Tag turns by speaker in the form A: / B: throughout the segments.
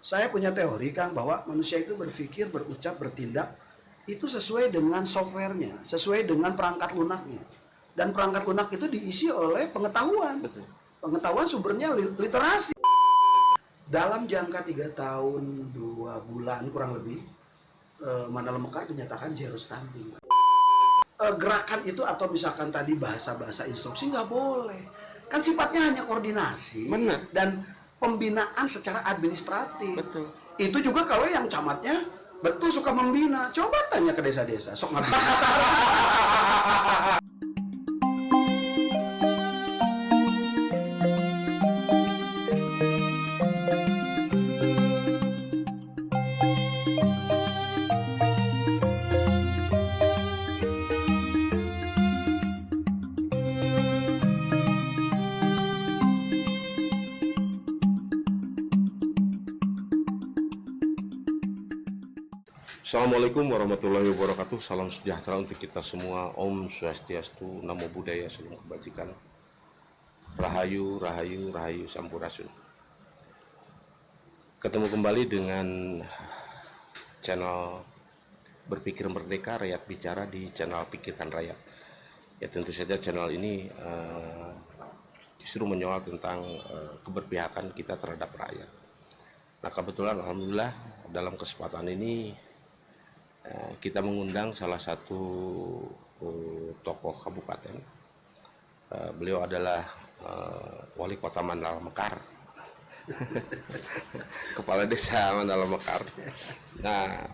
A: Saya punya teori Kang bahwa manusia itu berpikir, berucap, bertindak itu sesuai dengan softwarenya, sesuai dengan perangkat lunaknya. Dan perangkat lunak itu diisi oleh pengetahuan.
B: Betul.
A: Pengetahuan sumbernya literasi. Dalam jangka 3 tahun 2 bulan kurang lebih, Mandala Mekar dinyatakan zero stunting. Gerakan itu atau misalkan tadi bahasa-bahasa instruksi nggak boleh. Kan sifatnya hanya koordinasi.
B: Benar.
A: Dan pembinaan secara administratif.
B: Betul.
A: Itu juga kalau yang camatnya betul suka membina. Coba tanya ke desa-desa, sok nggak.
B: Assalamualaikum warahmatullahi wabarakatuh. Salam sejahtera untuk kita semua. Om Swastiastu, Namo Buddhaya, Salam Kebajikan. Rahayu, Rahayu, Rahayu Sampurasun. Ketemu kembali dengan channel Berpikir Merdeka, Rakyat Bicara di channel Pikirkan Rakyat. Ya tentu saja channel ini justru menyoal tentang keberpihakan kita terhadap rakyat. Nah kebetulan alhamdulillah dalam kesempatan ini kita mengundang salah satu tokoh kabupaten. Beliau adalah wali kota Mandala Mekar, kepala desa Mandala Mekar. Nah,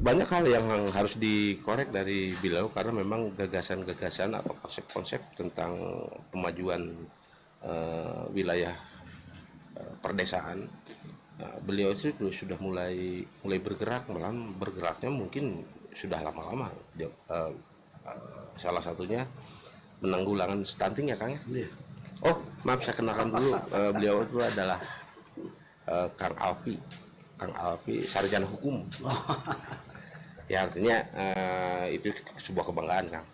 B: banyak hal yang harus dikorek dari beliau karena memang gagasan-gagasan atau konsep-konsep tentang pemajuan wilayah perdesaan. Nah, beliau itu sudah mulai bergerak, malah bergeraknya mungkin sudah lama-lama. Salah satunya penanggulangan stunting ya Kang ya.
A: Iya.
B: Oh maaf saya kenalkan dulu, beliau itu adalah Kang Alpi, sarjana hukum. Ya artinya itu sebuah kebanggaan Kang.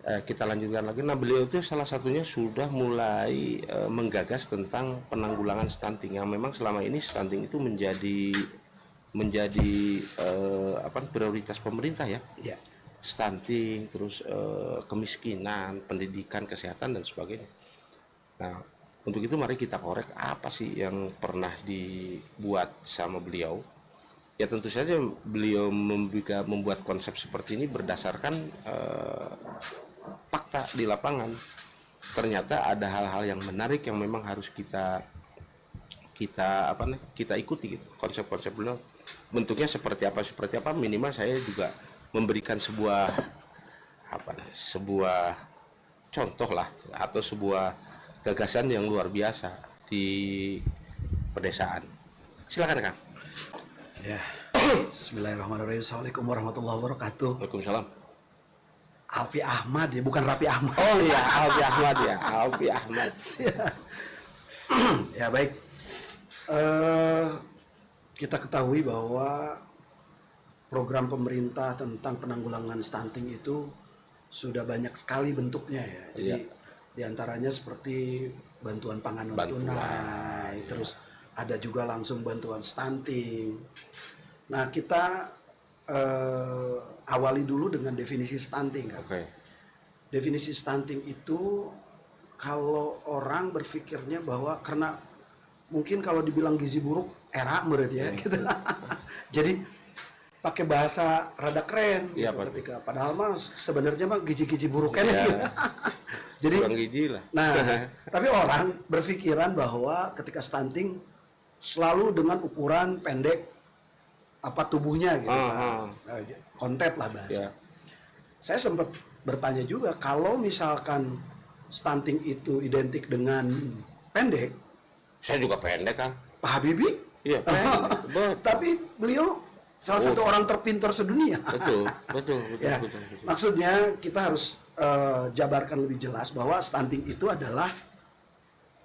B: Kita lanjutkan lagi. Nah beliau itu salah satunya sudah mulai menggagas tentang penanggulangan stunting yang memang selama ini stunting itu menjadi prioritas pemerintah ya.
A: Ya.
B: Stunting, terus kemiskinan, pendidikan, kesehatan dan sebagainya. Nah untuk itu mari kita korek apa sih yang pernah dibuat sama beliau. Ya tentu saja beliau membuat konsep seperti ini berdasarkan fakta di lapangan. Ternyata ada hal-hal yang menarik yang memang harus kita ikuti gitu. Konsep-konsep beliau bentuknya seperti apa minimal saya juga memberikan sebuah contoh lah atau sebuah gagasan yang luar biasa di pedesaan. Silakan Kang.
A: Ya. Bismillahirrahmanirrahim. Assalamualaikum warahmatullahi wabarakatuh.
B: Waalaikumsalam.
A: Alfi Ahmad ya, bukan Raffi Ahmad.
B: Oh iya, Alfi Ahmad ya, Alfi Ahmad.
A: Ya baik. Kita ketahui bahwa program pemerintah tentang penanggulangan stunting itu sudah banyak sekali bentuknya ya. Jadi diantaranya seperti bantuan pangan non tunai, terus ada juga langsung bantuan stunting. Nah kita awali dulu dengan definisi stunting kan.
B: Oke.
A: Definisi stunting itu kalau orang berpikirnya bahwa karena mungkin kalau dibilang gizi buruk era menurut ya gitu. Jadi pakai bahasa rada keren
B: ya,
A: gitu, ketika padahal mah sebenarnya mah gizi-gizi buruk kan
B: ya.
A: gitu. Jadi
B: kurang gizi lah.
A: Nah, tapi orang berpikiran bahwa ketika stunting selalu dengan ukuran pendek apa tubuhnya gitu kan. Kontet lah bahasa. Saya sempat bertanya juga kalau misalkan stunting itu identik dengan pendek.
B: Saya juga pendek Kang.
A: Pak Habibie?
B: Iya pendek.
A: Tapi beliau salah satu orang terpintar sedunia.
B: Betul.
A: Ya,
B: betul.
A: Maksudnya kita harus jabarkan lebih jelas bahwa stunting itu adalah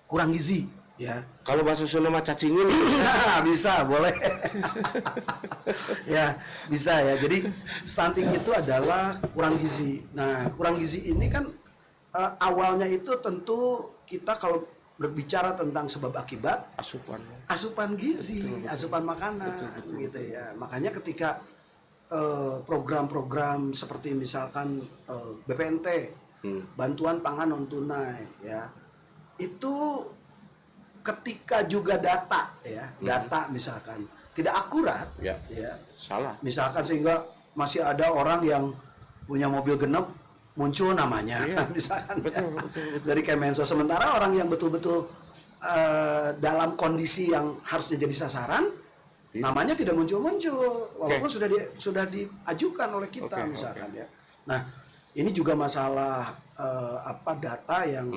A: kurang gizi. Ya.
B: Kalau bahasa Sunda mah cacingin.
A: Bisa, boleh. Ya, bisa ya. Jadi stunting itu adalah kurang gizi. Nah, kurang gizi ini kan awalnya itu tentu kita kalau berbicara tentang sebab akibat
B: Asupan.
A: asupan gizi, asupan makanan, gitu ya. Makanya ketika program-program seperti misalkan BPNT, bantuan pangan non tunai, ya, itu ketika juga data, ya, data misalkan tidak akurat,
B: Ya.
A: ya,
B: Salah.
A: misalkan sehingga masih ada orang yang punya mobil genap muncul namanya,
B: Iya.
A: misalkan
B: Betul,
A: ya,
B: betul.
A: dari Kemensos. Sementara orang yang betul-betul dalam kondisi yang harusnya jadi sasaran, namanya tidak muncul-muncul, walaupun sudah diajukan oleh kita,
B: Oke,
A: misalkan ya. Nah, ini juga masalah data yang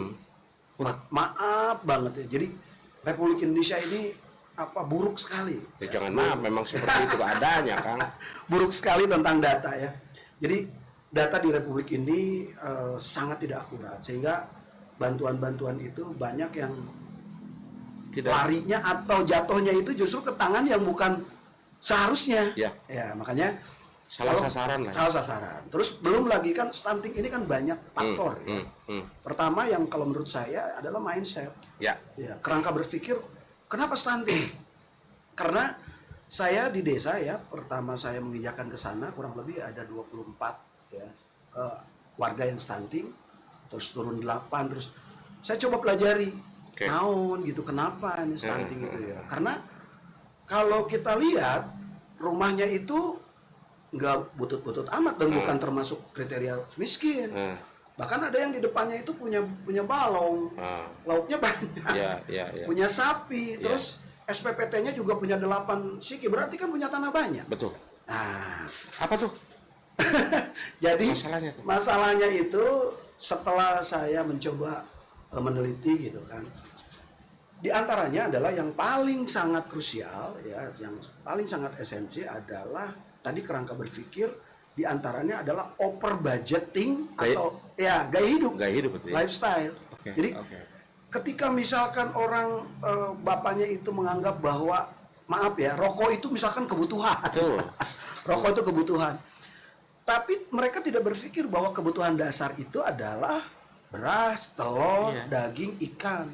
A: maaf banget ya. Jadi Republik Indonesia ini buruk sekali.
B: Ya, jangan maaf, memang seperti itu adanya, Kang.
A: Buruk sekali tentang data ya. Jadi data di Republik ini sangat tidak akurat, sehingga bantuan-bantuan itu banyak yang larinya atau jatuhnya itu justru ke tangan yang bukan seharusnya.
B: Ya.
A: Ya, makanya
B: Salah sasaran lah.
A: Salah sasaran. Terus belum lagi kan stunting ini kan banyak faktor ya. Pertama yang kalau menurut saya adalah mindset.
B: Ya.
A: Ya, kerangka berpikir kenapa stunting? Karena saya di desa ya, pertama saya menginjakan ke sana kurang lebih ada 24 ya, warga yang stunting, terus turun 8, terus saya coba pelajari naon gitu, kenapa ini stunting itu ya. Karena kalau kita lihat rumahnya itu nggak butut-butut amat dan bukan termasuk kriteria miskin. Bahkan ada yang di depannya itu punya balong, lauknya banyak, punya sapi, terus SPPT-nya juga punya 8 siki, berarti kan punya tanah banyak.
B: Betul.
A: Nah,
B: Apa tuh?
A: jadi
B: masalahnya
A: itu setelah saya mencoba meneliti gitu kan, di antaranya adalah yang paling sangat krusial ya, yang paling sangat esensi adalah tadi kerangka berpikir, di antaranya adalah over budgeting atau ya gaya hidup betul, lifestyle. Jadi ketika misalkan orang bapaknya itu menganggap bahwa maaf ya, rokok itu misalkan kebutuhan. Betul. Rokok itu kebutuhan. Tapi mereka tidak berpikir bahwa kebutuhan dasar itu adalah beras, telur, daging, ikan.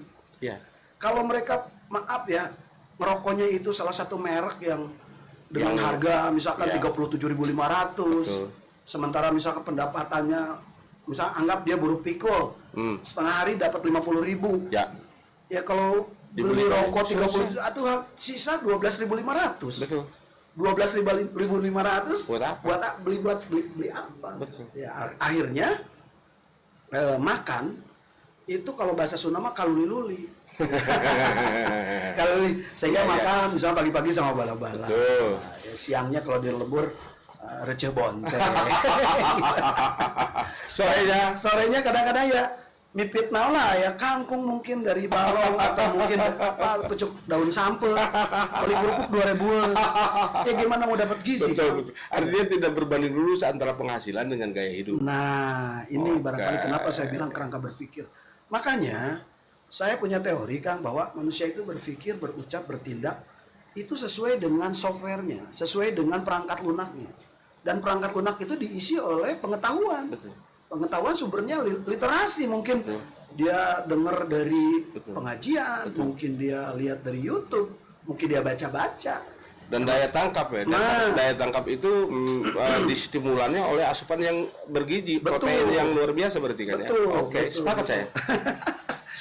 A: Kalau mereka maaf ya, ngerokoknya itu salah satu merek yang dengan harga misalkan 37.500, sementara misalkan pendapatannya, misalkan anggap dia buruh pikul, setengah hari dapat 50.000. Ya kalau beli rokok 30 atau sisa 12.500.
B: Betul.
A: 12.500
B: buat apa?
A: Beli apa?
B: Betul.
A: Ya akhirnya makan itu kalau bahasa Sunda mah kaluli-luli. Kaluli, sehingga makan misalnya pagi-pagi sama bala-bala. Nah, ya, siangnya kalau di lembur receh bonte. sorenya kadang-kadang ya mipit naon lah ya, kangkung mungkin dari balong atau mungkin pucuk daun sampe, beli kerupuk 2.000. Ya gimana mau dapat gizi?
B: Betul. Artinya tidak berbanding lurus antara penghasilan dengan gaya hidup.
A: Nah, ini barangkali kenapa saya bilang kerangka berpikir. Makanya saya punya teori, Kang, bahwa manusia itu berpikir, berucap, bertindak itu sesuai dengan softwarenya, sesuai dengan perangkat lunaknya. Dan perangkat lunak itu diisi oleh pengetahuan.
B: Betul.
A: Pengetahuan sumbernya literasi, mungkin dia dengar dari pengajian, mungkin dia lihat dari YouTube, mungkin dia baca-baca.
B: Dan daya tangkap ya, daya tangkap itu distimulannya oleh asupan yang bergizi, protein yang luar biasa berarti kan ya. Oke, sepakat saya.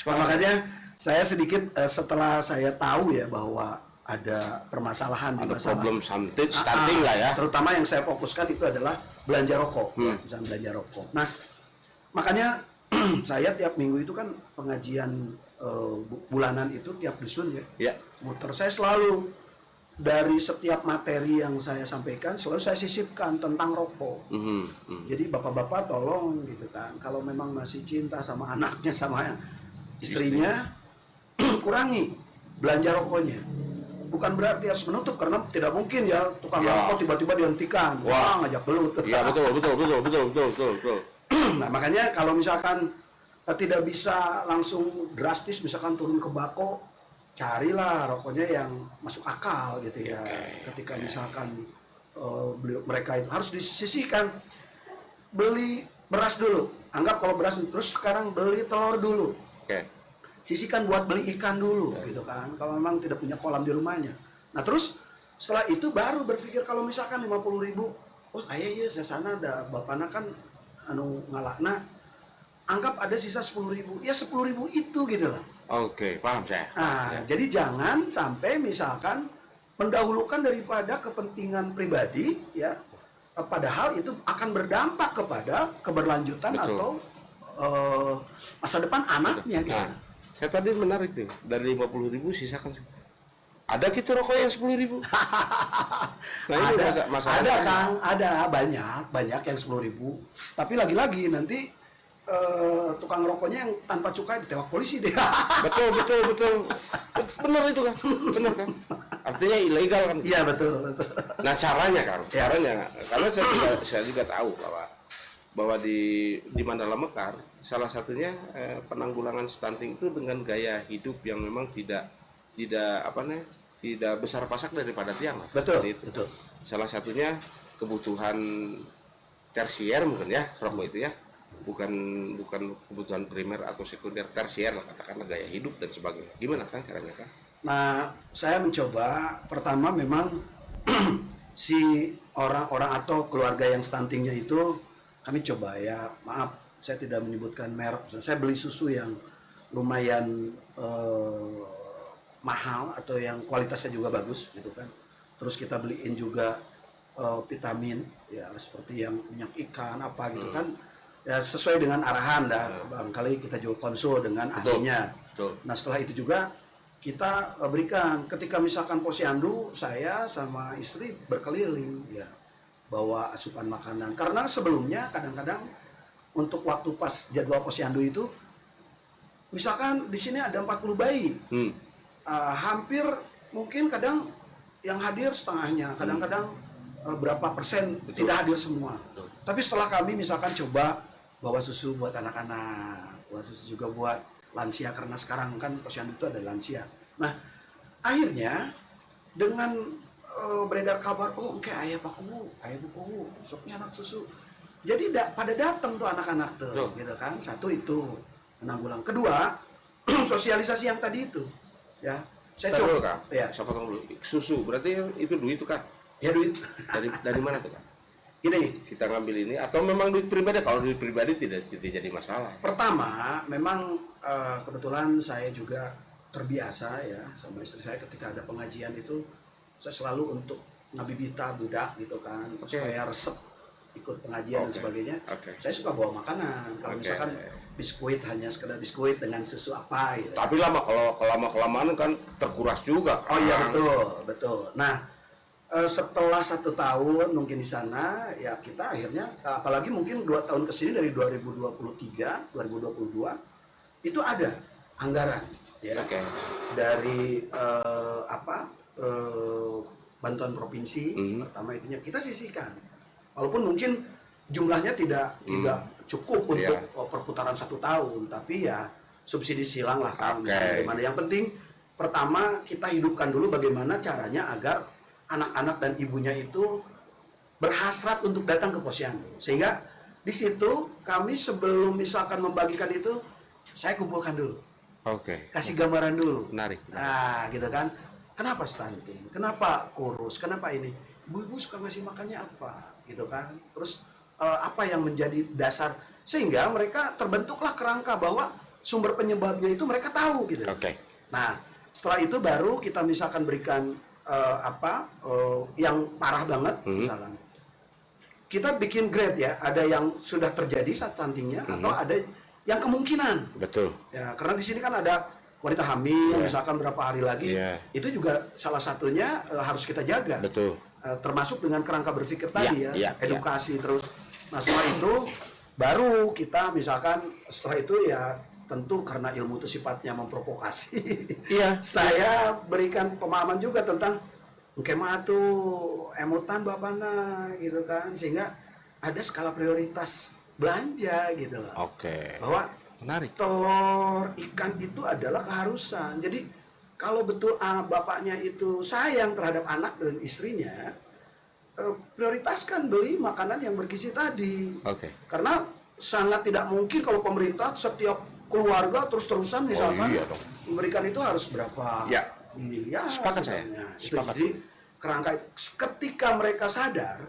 A: Makanya saya sedikit setelah saya tahu ya bahwa ada permasalahan di masalah
B: problem stunting lah ya.
A: Terutama yang saya fokuskan itu adalah belanja rokok, ya, misalnya belanja rokok. Nah, makanya saya tiap minggu itu kan pengajian bulanan itu tiap dusun ya. Muter, saya selalu dari setiap materi yang saya sampaikan selalu saya sisipkan tentang rokok. Jadi bapak-bapak tolong gitu kan, kalau memang masih cinta sama anaknya sama istrinya, kurangi belanja rokoknya. Bukan berarti harus menutup, karena tidak mungkin ya tukang rokok tiba-tiba dihentikan. Wah, ngajak belut.
B: Iya, betul.
A: Nah, makanya kalau misalkan tidak bisa langsung drastis, misalkan turun ke bako, carilah rokoknya yang masuk akal gitu ya. Ketika misalkan mereka itu harus disisihkan, beli beras dulu. Anggap kalau beras, terus sekarang beli telur dulu. sisihkan buat beli ikan dulu gitu kan, kalau memang tidak punya kolam di rumahnya. Nah terus setelah itu baru berpikir kalau misalkan 50.000, oh ayah iya saya sana ada bapakna kan anu ngalakna, anggap ada sisa 10.000, ya 10.000 itu gitu loh.
B: Oke, paham saya.
A: Nah, jadi jangan sampai misalkan mendahulukan daripada kepentingan pribadi ya, padahal itu akan berdampak kepada keberlanjutan
B: Betul.
A: atau masa depan anaknya gitu.
B: Nah, saya tadi menarik tuh, dari 50.000 sisakan. Ada kita rokok yang 10.000. Nah itu masalah.
A: Ada Kang, ada banyak yang 10.000. Tapi lagi-lagi nanti tukang rokoknya yang tanpa cukai ditewak polisi deh.
B: Betul. Benar itu kan, benar kan. Artinya ilegal kan.
A: Iya betul.
B: Nah caranya kan,
A: Ya.
B: karena saya juga tahu bahwa di Mandala Mekar salah satunya penanggulangan stunting itu dengan gaya hidup yang memang tidak besar pasak daripada tiang.
A: Betul,
B: Seperti itu.
A: betul.
B: Salah satunya kebutuhan tersier mungkin ya, rokok itu ya. Bukan kebutuhan primer atau sekunder, tersier lah katakanlah, gaya hidup dan sebagainya. Gimana kan caranya kan?
A: Nah, saya mencoba pertama memang si orang-orang atau keluarga yang stuntingnya itu kami coba ya, maaf saya tidak menyebutkan merek, saya beli susu yang lumayan mahal atau yang kualitasnya juga bagus gitu kan. Terus kita beliin juga vitamin ya seperti yang minyak ikan apa gitu kan. Ya sesuai dengan arahan dah. Barangkali kita juga konsul dengan ahlinya.
B: Betul.
A: Nah, setelah itu juga kita berikan ketika misalkan posyandu, saya sama istri berkeliling ya bawa asupan makanan. Karena sebelumnya kadang-kadang untuk waktu pas jadwal posyandu itu misalkan di sini ada 40 bayi. Hampir mungkin kadang yang hadir setengahnya, kadang-kadang berapa persen tidak hadir semua. Tapi setelah kami misalkan coba bawa susu buat anak-anak, bawa susu juga buat lansia karena sekarang kan posyandu itu ada lansia. Nah akhirnya dengan beredar kabar, oh oke ayah buku, sopnya anak susu. Jadi pada datang tuh anak-anak tuh, gitu kan. Satu itu penanggulang. Kedua sosialisasi yang tadi itu. Ya, saya coba.
B: Kak.
A: Ya.
B: Saya potong dulu. Susu, berarti itu duit itu kan?
A: Ya duit.
B: Dari mana tuh kan?
A: Ini
B: Kita ngambil ini atau memang duit pribadi? Kalau duit pribadi tidak jadi masalah.
A: pertama, memang kebetulan saya juga terbiasa ya sama istri saya ketika ada pengajian itu saya selalu untuk ngabibita budak gitu kan, supaya resep ikut pengajian dan sebagainya. Saya suka bawa makanan. Kalau misalkan biskuit hanya sekedar biskuit dengan susu apa gitu.
B: Tapi kalau kelamaan kan terkuras juga.
A: Oh iya betul. Nah setelah 1 tahun mungkin di sana ya kita akhirnya apalagi mungkin 2 tahun kesini dari 2023 2022 itu ada anggaran ya dari bantuan provinsi. Pertama itunya kita sisihkan walaupun mungkin jumlahnya tidak cukup untuk perputaran 1 tahun, tapi ya subsidi silang lah kan. Bagaimana yang penting pertama kita hidupkan dulu bagaimana caranya agar anak-anak dan ibunya itu berhasrat untuk datang ke posyandu, sehingga di situ kami sebelum misalkan membagikan itu saya kumpulkan dulu, kasih gambaran dulu.
B: Menarik.
A: Nah gitu kan, kenapa stunting, kenapa kurus, kenapa ini, ibu-ibu suka ngasih makannya apa gitu kan, terus apa yang menjadi dasar sehingga mereka terbentuklah kerangka bahwa sumber penyebabnya itu mereka tahu gitu. Nah setelah itu baru kita misalkan berikan yang parah banget misalkan kita bikin grade ya, ada yang sudah terjadi stuntingnya atau ada yang kemungkinan.
B: Betul.
A: Ya karena di sini kan ada wanita hamil misalkan berapa hari lagi, itu juga salah satunya harus kita jaga.
B: Betul.
A: Termasuk dengan kerangka berpikir tadi edukasi terus. Nah setelah itu baru kita misalkan setelah itu ya tentu karena ilmu itu sifatnya memprovokasi. Saya berikan pemahaman juga tentang kemah tuh emutan bapana gitu kan, sehingga ada skala prioritas belanja gitu loh. Bahwa
B: menarik.
A: Telur ikan itu adalah keharusan. Jadi kalau betul bapaknya itu sayang terhadap anak dan istrinya, prioritaskan beli makanan yang bergizi tadi. Karena sangat tidak mungkin kalau pemerintah setiap keluarga terus-terusan misalkan
B: iya dong.
A: memberikan itu harus berapa
B: Ya.
A: miliar.
B: Sepakat saya.
A: misalnya. Itu
B: Sepakat.
A: jadi kerangka ketika mereka sadar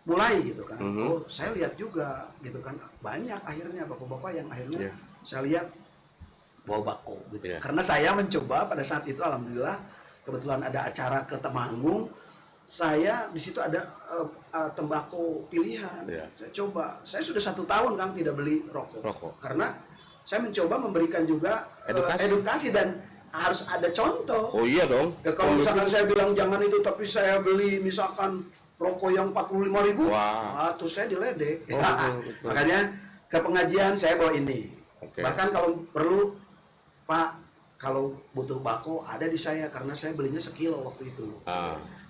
A: mulai gitu kan, oh saya lihat juga gitu kan, banyak akhirnya bapak-bapak yang akhirnya
B: Iya.
A: saya lihat bawa bako gitu.
B: Iya.
A: Karena saya mencoba pada saat itu, alhamdulillah kebetulan ada acara ke Temanggung, saya di situ ada tembakau pilihan.
B: Iya.
A: Saya coba, saya sudah 1 tahun kan tidak beli rokok. Karena saya mencoba memberikan juga edukasi dan harus ada contoh.
B: Oh iya dong.
A: Ya, kalau misalkan saya bilang jangan itu, tapi saya beli misalkan rokok yang 45.000,
B: Wah.
A: terus saya diledek.
B: Oh, betul.
A: Makanya ke pengajian saya bawa ini.
B: Oke.
A: Bahkan kalau perlu, Pak, kalau butuh bako ada di saya, karena saya belinya sekilo waktu itu.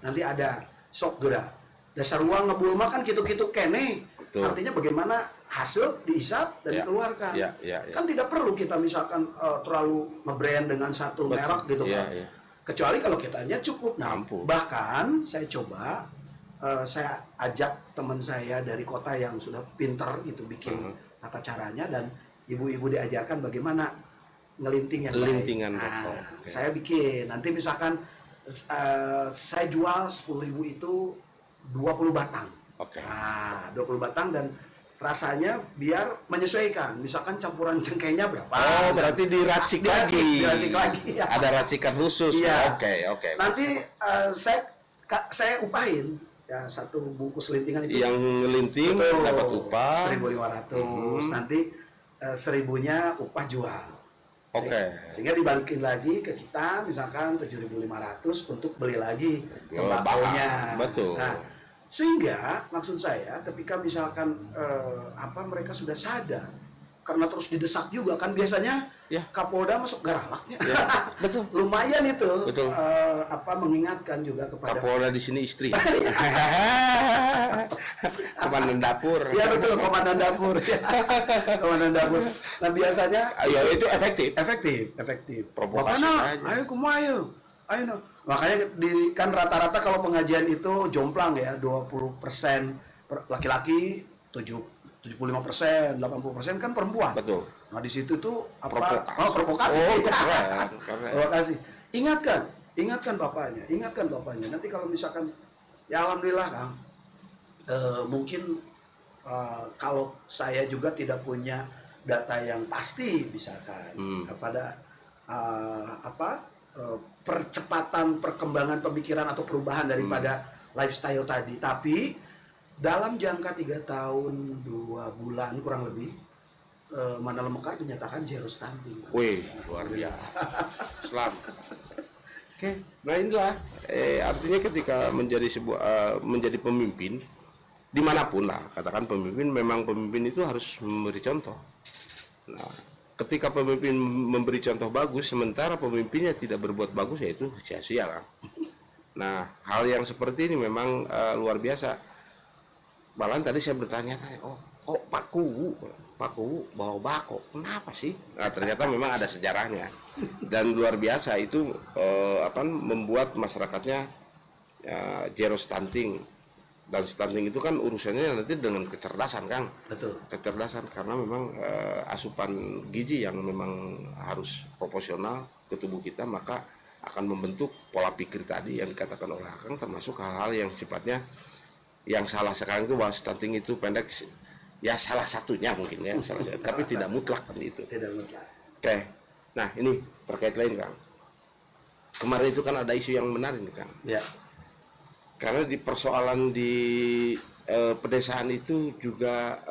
A: Nanti ada sok gerak. Dasar uang ngebulma kan gitu-gitu kene.
B: Betul.
A: Artinya bagaimana hasil dihisap dan
B: Ya.
A: dikeluarkan.
B: Ya.
A: Kan tidak perlu kita misalkan terlalu nge-brand dengan satu
B: Betul.
A: merek gitu
B: Ya,
A: kan.
B: ya.
A: Kecuali kalau kitanya cukup. Nah,
B: Mampu.
A: bahkan saya coba, saya ajak teman saya dari kota yang sudah pinter itu bikin tata caranya, dan ibu-ibu diajarkan bagaimana ngelinting yang baik.
B: Lintingan
A: Nah,
B: rokok. Oke.
A: saya bikin. Nanti misalkan saya jual 10.000 itu 20 batang.
B: Oke.
A: Nah, 20 batang, dan rasanya biar menyesuaikan. Misalkan campuran cengkehnya berapa.
B: Oh, berarti diracik lagi.
A: Diracik lagi. Ya.
B: Ada racikan khusus.
A: Iya.
B: Oke.
A: Nanti saya upahin ya, 1 bungkus lintingan itu
B: Yang ngelinting dapat upah.
A: 1.500. Nanti 1.000-nya upah jual.
B: Oke.
A: Sehingga dibalikin lagi ke kita misalkan 7.500 untuk beli lagi
B: Oh,
A: tembakonya.
B: betul.
A: Nah, sehingga maksud saya ketika misalkan mereka sudah sadar, karena terus didesak juga kan biasanya
B: Ya.
A: Kapolda masuk garalaknya.
B: Ya, betul.
A: Lumayan itu.
B: Betul.
A: Mengingatkan juga kepada
B: Kapolda di sini istri. Komandan dapur.
A: Ya betul, komandan dapur. Ya. Komandan dapur. Nah, biasanya
B: Ya itu efektif.
A: efektif.
B: Provokasi
A: Makanya,
B: aja.
A: ayo kumaha ayo no. Makanya kan rata-rata kalau pengajian itu jomplang ya, 20% laki-laki, 75%, 80% kan perempuan.
B: Betul.
A: Nah, di situ tuh
B: Provokasi.
A: provokasi.
B: Oh, keren.
A: Provokasi. Ingatkan bapaknya. Nanti kalau misalkan, ya alhamdulillah Kang, mungkin kalau saya juga tidak punya data yang pasti, misalkan pada percepatan perkembangan pemikiran atau perubahan daripada lifestyle tadi, tapi dalam jangka 3 tahun 2 bulan kurang lebih, Manala Mekar dinyatakan zero stunting.
B: Wih, luar biasa. Selamat.
A: Oke.
B: Nah inilah artinya ketika menjadi pemimpin dimanapun lah, katakan pemimpin itu harus memberi contoh. Nah, ketika pemimpin memberi contoh bagus sementara pemimpinnya tidak berbuat bagus, ya itu sia-sia kan. Nah, hal yang seperti ini memang luar biasa. Bahkan tadi saya bertanya, oh kok Pak Kuwu bawa bako, kenapa sih? Nah, ternyata memang ada sejarahnya dan luar biasa itu membuat masyarakatnya zero stunting. Dan stunting itu kan urusannya nanti dengan kecerdasan, Kang.
A: Betul.
B: Kecerdasan, karena memang asupan gizi yang memang harus proporsional ke tubuh kita, maka akan membentuk pola pikir tadi yang dikatakan oleh Kang, termasuk hal-hal yang sifatnya yang salah sekarang itu bahwa stunting itu pendek, ya salah satunya mungkin ya, tapi tidak mutlak kan itu.
A: Tidak mutlak.
B: Oke. Nah, ini terkait lain, Kang. Kemarin itu kan ada isu yang menarik nih, Kang.
A: Ya.
B: Karena di persoalan di pedesaan itu juga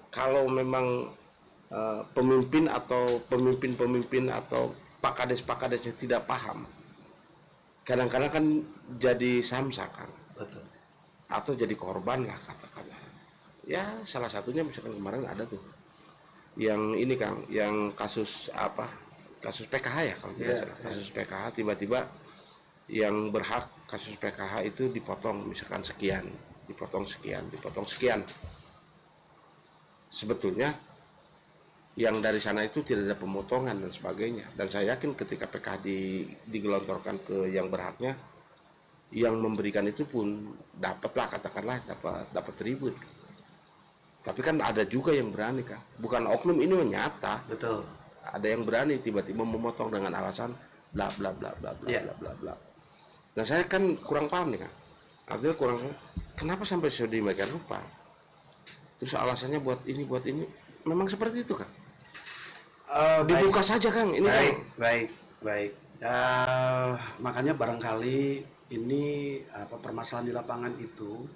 B: kalau memang pemimpin atau pemimpin atau pakades-pakades yang tidak paham, kadang-kadang kan jadi samsa, Kang.
A: Betul.
B: Atau jadi korban lah katakanlah. Ya salah satunya misalkan kemarin ada tuh yang ini, Kang, yang kasus PKH ya kalau tidak salah. Kasus PKH tiba-tiba yang berhak kasus PKH itu dipotong misalkan sekian, dipotong sekian. Sebetulnya yang dari sana itu tidak ada pemotongan dan sebagainya, dan saya yakin ketika PKH digelontorkan ke yang berhaknya, yang memberikan itu pun dapatlah katakanlah dapat ribut. Tapi kan ada juga yang berani, Kang. Bukan oknum, ini nyata.
A: Betul.
B: ada yang berani tiba-tiba memotong dengan alasan bla bla bla bla bla bla bla bla. Nah saya kan kurang paham nih kan, artinya kurang, kenapa sampai sedemikian rupa? Terus alasannya buat ini, memang seperti itu kan? Dibuka saja Kang, ini
A: baik,
B: kan.
A: baik. Makanya barangkali ini permasalahan di lapangan itu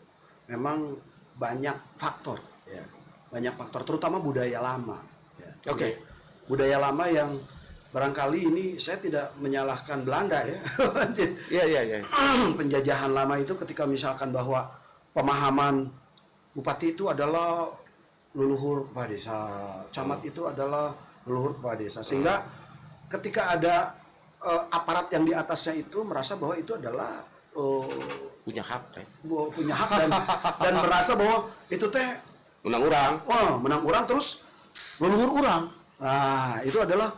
A: memang banyak faktor, ya, banyak faktor, terutama budaya lama. Ya.
B: Oke.
A: Budaya lama yang barangkali ini saya tidak menyalahkan Belanda ya.
B: Iya.
A: Penjajahan lama itu ketika misalkan bahwa pemahaman bupati itu adalah leluhur kepala desa, camat itu adalah leluhur kepala desa, sehingga ketika ada aparat yang di atasnya itu merasa bahwa itu adalah
B: Punya hak teh.
A: punya hak dan merasa bahwa itu teh menang orang terus leluhur orang. Nah, itu adalah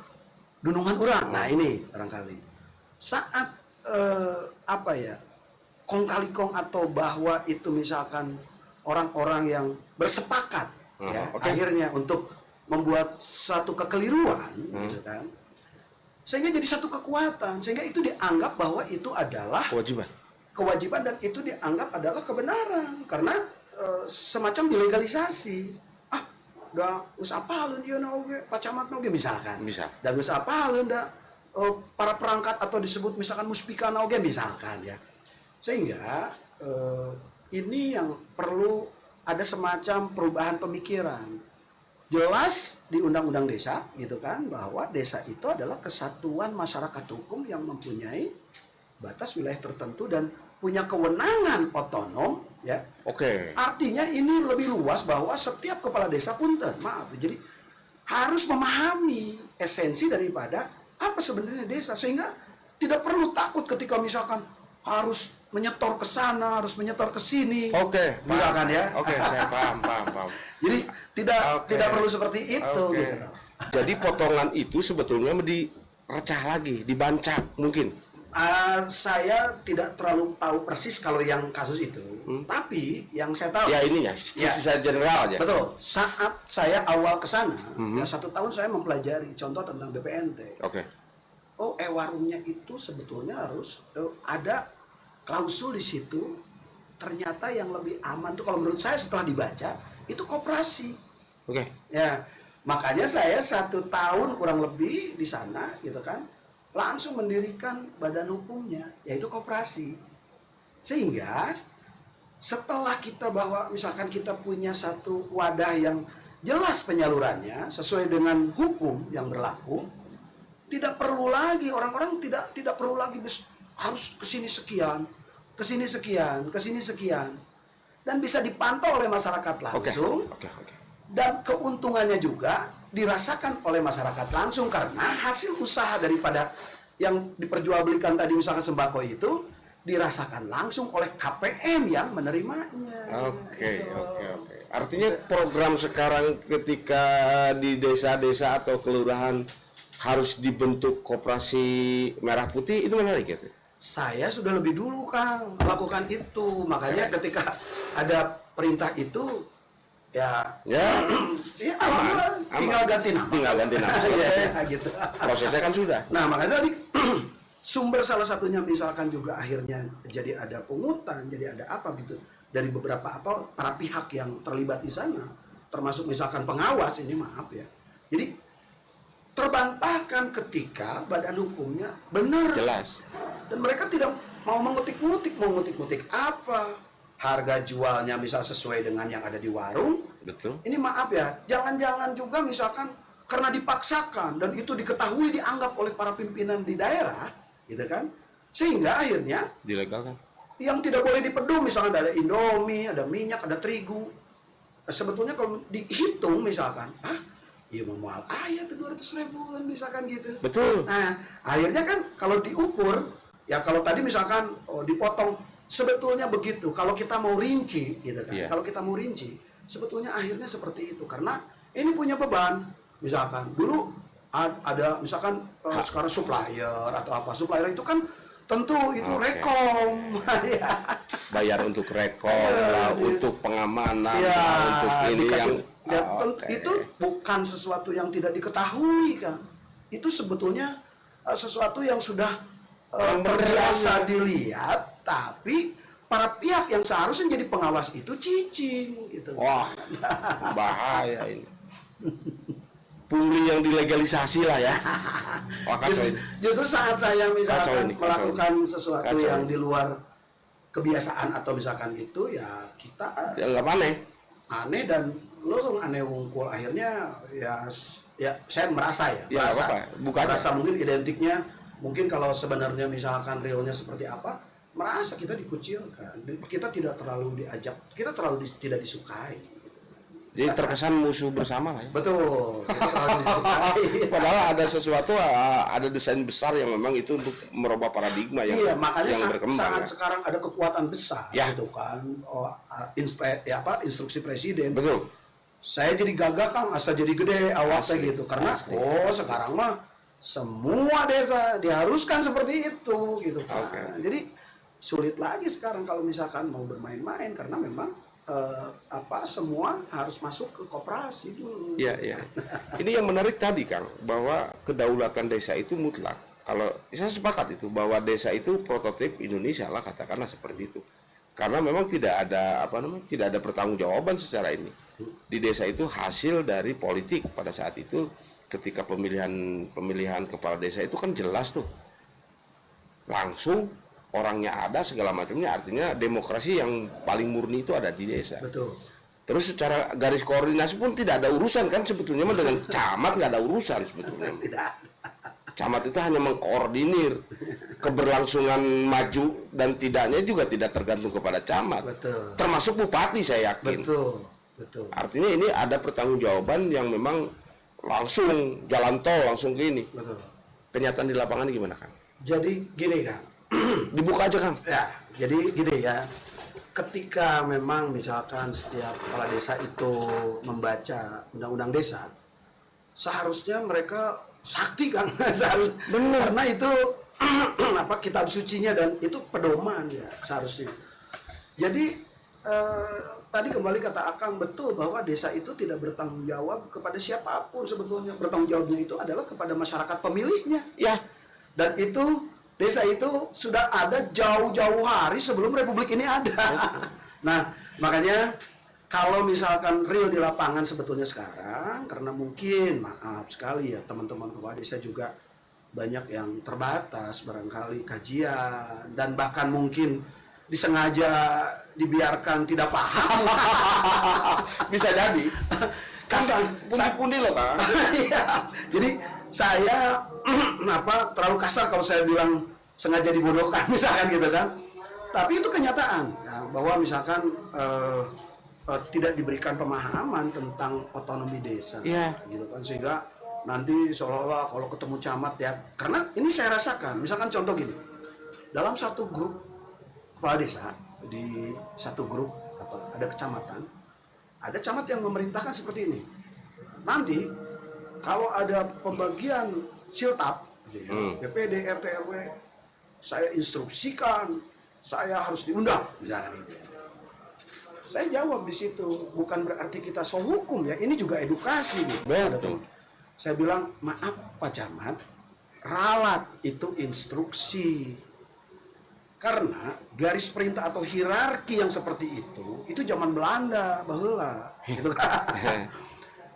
A: dunungan orang. Nah, ini barangkali saat kong kali kong atau bahwa itu misalkan orang-orang yang bersepakat akhirnya untuk membuat satu kekeliruan gitu kan, sehingga jadi satu kekuatan, sehingga itu dianggap bahwa itu adalah kewajiban dan itu dianggap adalah kebenaran karena semacam dilegalisasi. Udah geus apaleun ieu na oge pacamat na oge misalkan. Da geus apaleun da para perangkat atau disebut misalkan muspika na oge misalkan ya. Sehingga ini yang perlu ada semacam perubahan pemikiran. Jelas di Undang-Undang Desa gitu kan bahwa desa itu adalah kesatuan masyarakat hukum yang mempunyai batas wilayah tertentu dan punya kewenangan otonom ya.
B: Oke.
A: Artinya ini lebih luas bahwa setiap kepala desa punten, maaf. Jadi harus memahami esensi daripada apa sebenarnya desa sehingga tidak perlu takut ketika misalkan harus menyetor ke sana, harus menyetor ke sini.
B: Oke,
A: misalkan ya.
B: Oke, saya paham.
A: Jadi tidak perlu seperti itu gitu.
B: Jadi potongan itu sebetulnya direcah lagi, dibancak mungkin.
A: Saya tidak terlalu tahu persis kalau yang kasus itu, tapi yang saya tahu
B: ya ininya sisa general aja.
A: Betul. Saat saya awal ke sana, ya 1 tahun saya mempelajari contoh tentang BPNT.
B: Oke.
A: Warungnya itu sebetulnya harus ada klausul di situ. Ternyata yang lebih aman tuh kalau menurut saya setelah dibaca itu koperasi.
B: Oke.
A: Ya, makanya saya 1 tahun kurang lebih di sana gitu kan. Langsung mendirikan badan hukumnya, yaitu koperasi. Sehingga setelah kita bahwa misalkan kita punya satu wadah yang jelas penyalurannya sesuai dengan hukum yang berlaku, tidak perlu lagi orang-orang tidak perlu lagi harus kesini sekian, kesini sekian, dan bisa dipantau oleh masyarakat langsung.
B: Oke.
A: Dan keuntungannya juga dirasakan oleh masyarakat langsung karena hasil usaha daripada yang diperjualbelikan tadi misalkan sembako itu dirasakan langsung oleh KPM yang menerimanya.
B: Oke. Artinya program sekarang ketika di desa-desa atau kelurahan harus dibentuk koperasi merah putih itu menarik gitu.
A: Saya sudah lebih dulu Kang melakukan itu, makanya ketika ada perintah itu ya tinggal ganti nama. Ya, gitu.
B: Prosesnya kan sudah.
A: Nah, makanya tadi sumber salah satunya misalkan juga akhirnya jadi ada pungutan, jadi ada apa gitu dari beberapa para pihak yang terlibat di sana, termasuk misalkan pengawas ini maaf ya. Jadi terbantahkan ketika badan hukumnya benar
B: jelas
A: dan mereka tidak mau mengutik-ngutik apa harga jualnya misal sesuai dengan yang ada di warung.
B: Betul.
A: Ini maaf ya, jangan-jangan juga misalkan karena dipaksakan dan itu diketahui dianggap oleh para pimpinan di daerah, gitu kan? Sehingga akhirnya
B: dilegalkan.
A: Yang tidak boleh dipedung misalkan ada Indomie, ada minyak, ada terigu. Sebetulnya kalau dihitung misalkan, iya mau mual ayat tuh 200 ribuan misalkan gitu.
B: Betul.
A: Nah, akhirnya kan kalau diukur, ya kalau tadi misalkan dipotong sebetulnya begitu. Kalau kita mau rinci, gitu kan? Kalau kita mau rinci, sebetulnya akhirnya seperti itu. Karena ini punya beban. Misalkan dulu ada misalkan sekarang supplier atau apa. Supplier itu kan tentu itu rekom.
B: Bayar untuk rekom, untuk pengamanan, untuk ini
A: dikasih,
B: yang
A: tentu itu bukan sesuatu yang tidak diketahui kan. itu sebetulnya sesuatu yang sudah
B: Yang
A: terbiasa
B: beneran.
A: dilihat, tapi para pihak yang seharusnya jadi pengawas itu cicing gitu.
B: Wah, bahaya ini. Pungli yang dilegalisasi lah ya. Wah, kacau
A: Justru,
B: ini.
A: justru saat saya
B: Kacau
A: misalkan
B: ini, kacau
A: melakukan sesuatu
B: Kacau
A: yang
B: ini.
A: di luar kebiasaan atau misalkan gitu, ya kita
B: Dianggap aneh.
A: aneh dan lo aneh wungkul, akhirnya ya saya merasa ya,
B: Ya, nggak apa-apa. Bukannya.
A: merasa mungkin identiknya, mungkin kalau sebenarnya misalkan realnya seperti apa, merasa kita dikucilkan, kita tidak terlalu diajak, kita terlalu tidak disukai.
B: Jadi terkesan musuh bersama lah ya.
A: Betul, kita terlalu disukai.
B: Padahal ada sesuatu, ada desain besar yang memang itu untuk merubah paradigma yang
A: Iya, makanya
B: yang berkembang.
A: saat
B: Ya.
A: sekarang ada kekuatan besar,
B: Ya.
A: gitu kan, instruksi presiden.
B: Betul.
A: Saya jadi gagah Kang, asa jadi gede awalnya
B: Asli,
A: gitu, karena
B: asli.
A: sekarang mah semua desa diharuskan seperti itu gitu kan.
B: Oke.
A: Jadi sulit lagi sekarang kalau misalkan mau bermain-main, karena memang semua harus masuk ke koperasi dulu.
B: Iya, iya. Ini yang menarik tadi, Kang, bahwa kedaulatan desa itu mutlak. Kalau saya sepakat itu bahwa desa itu prototip Indonesia lah, katakanlah seperti itu. Karena memang tidak ada tidak ada pertanggungjawaban secara ini. Di desa itu hasil dari politik pada saat itu, ketika pemilihan kepala desa itu kan jelas tuh. Langsung orangnya ada, segala macamnya, artinya demokrasi yang paling murni itu ada di desa.
A: Betul.
B: Terus secara garis koordinasi pun tidak ada urusan kan sebetulnya mah dengan camat, nggak ada urusan sebetulnya.
A: Tidak.
B: Camat itu hanya mengkoordinir, keberlangsungan maju dan tidaknya juga tidak tergantung kepada camat.
A: Betul.
B: Termasuk bupati saya yakin.
A: Betul. Betul.
B: Artinya ini ada pertanggungjawaban yang memang langsung jalan tol langsung ke ini.
A: Betul.
B: Kenyataan di lapangan gimana, Kang?
A: Jadi gini Kang.
B: Dibuka aja, Kang.
A: Ya, jadi gini ya. Ketika memang misalkan setiap kepala desa itu membaca undang-undang desa, seharusnya mereka sakti Kang.
B: Benar.
A: Karena itu kitab sucinya dan itu pedoman ya seharusnya. Jadi tadi kembali kata Akang, betul bahwa desa itu tidak bertanggung jawab kepada siapapun sebetulnya. Bertanggung jawabnya itu adalah kepada masyarakat pemilihnya.
B: Ya,
A: Dan itu desa itu sudah ada jauh-jauh hari sebelum republik ini ada. Nah, makanya kalau misalkan real di lapangan sebetulnya sekarang, karena mungkin maaf sekali ya teman-teman kepala desa juga banyak yang terbatas barangkali kajian, dan bahkan mungkin disengaja dibiarkan tidak paham.
B: bisa jadi.
A: Kasar.
B: Pundi-pundi loh, Kang.
A: Iya. Jadi saya terlalu kasar kalau saya bilang sengaja dibodohkan misalkan gitu kan. Tapi itu kenyataan ya, bahwa misalkan tidak diberikan pemahaman tentang otonomi desa,
B: Iya.
A: gitu kan, sehingga nanti seolah-olah kalau ketemu camat ya, karena ini saya rasakan, misalkan contoh gini, dalam satu grup kepala desa, di satu grup ada kecamatan, ada camat yang memerintahkan seperti ini. Nanti kalau ada pembagian siltap, gitu ya, DPD, RT, RW, saya instruksikan, saya harus diundang, misalkan itu. Saya jawab di situ, bukan berarti kita so hukum ya, ini juga edukasi nih.
B: Betul.
A: Saya bilang, maaf Pak Camat, ralat itu instruksi. Karena garis perintah atau hierarki yang seperti itu zaman Belanda, baheula, gitu kan.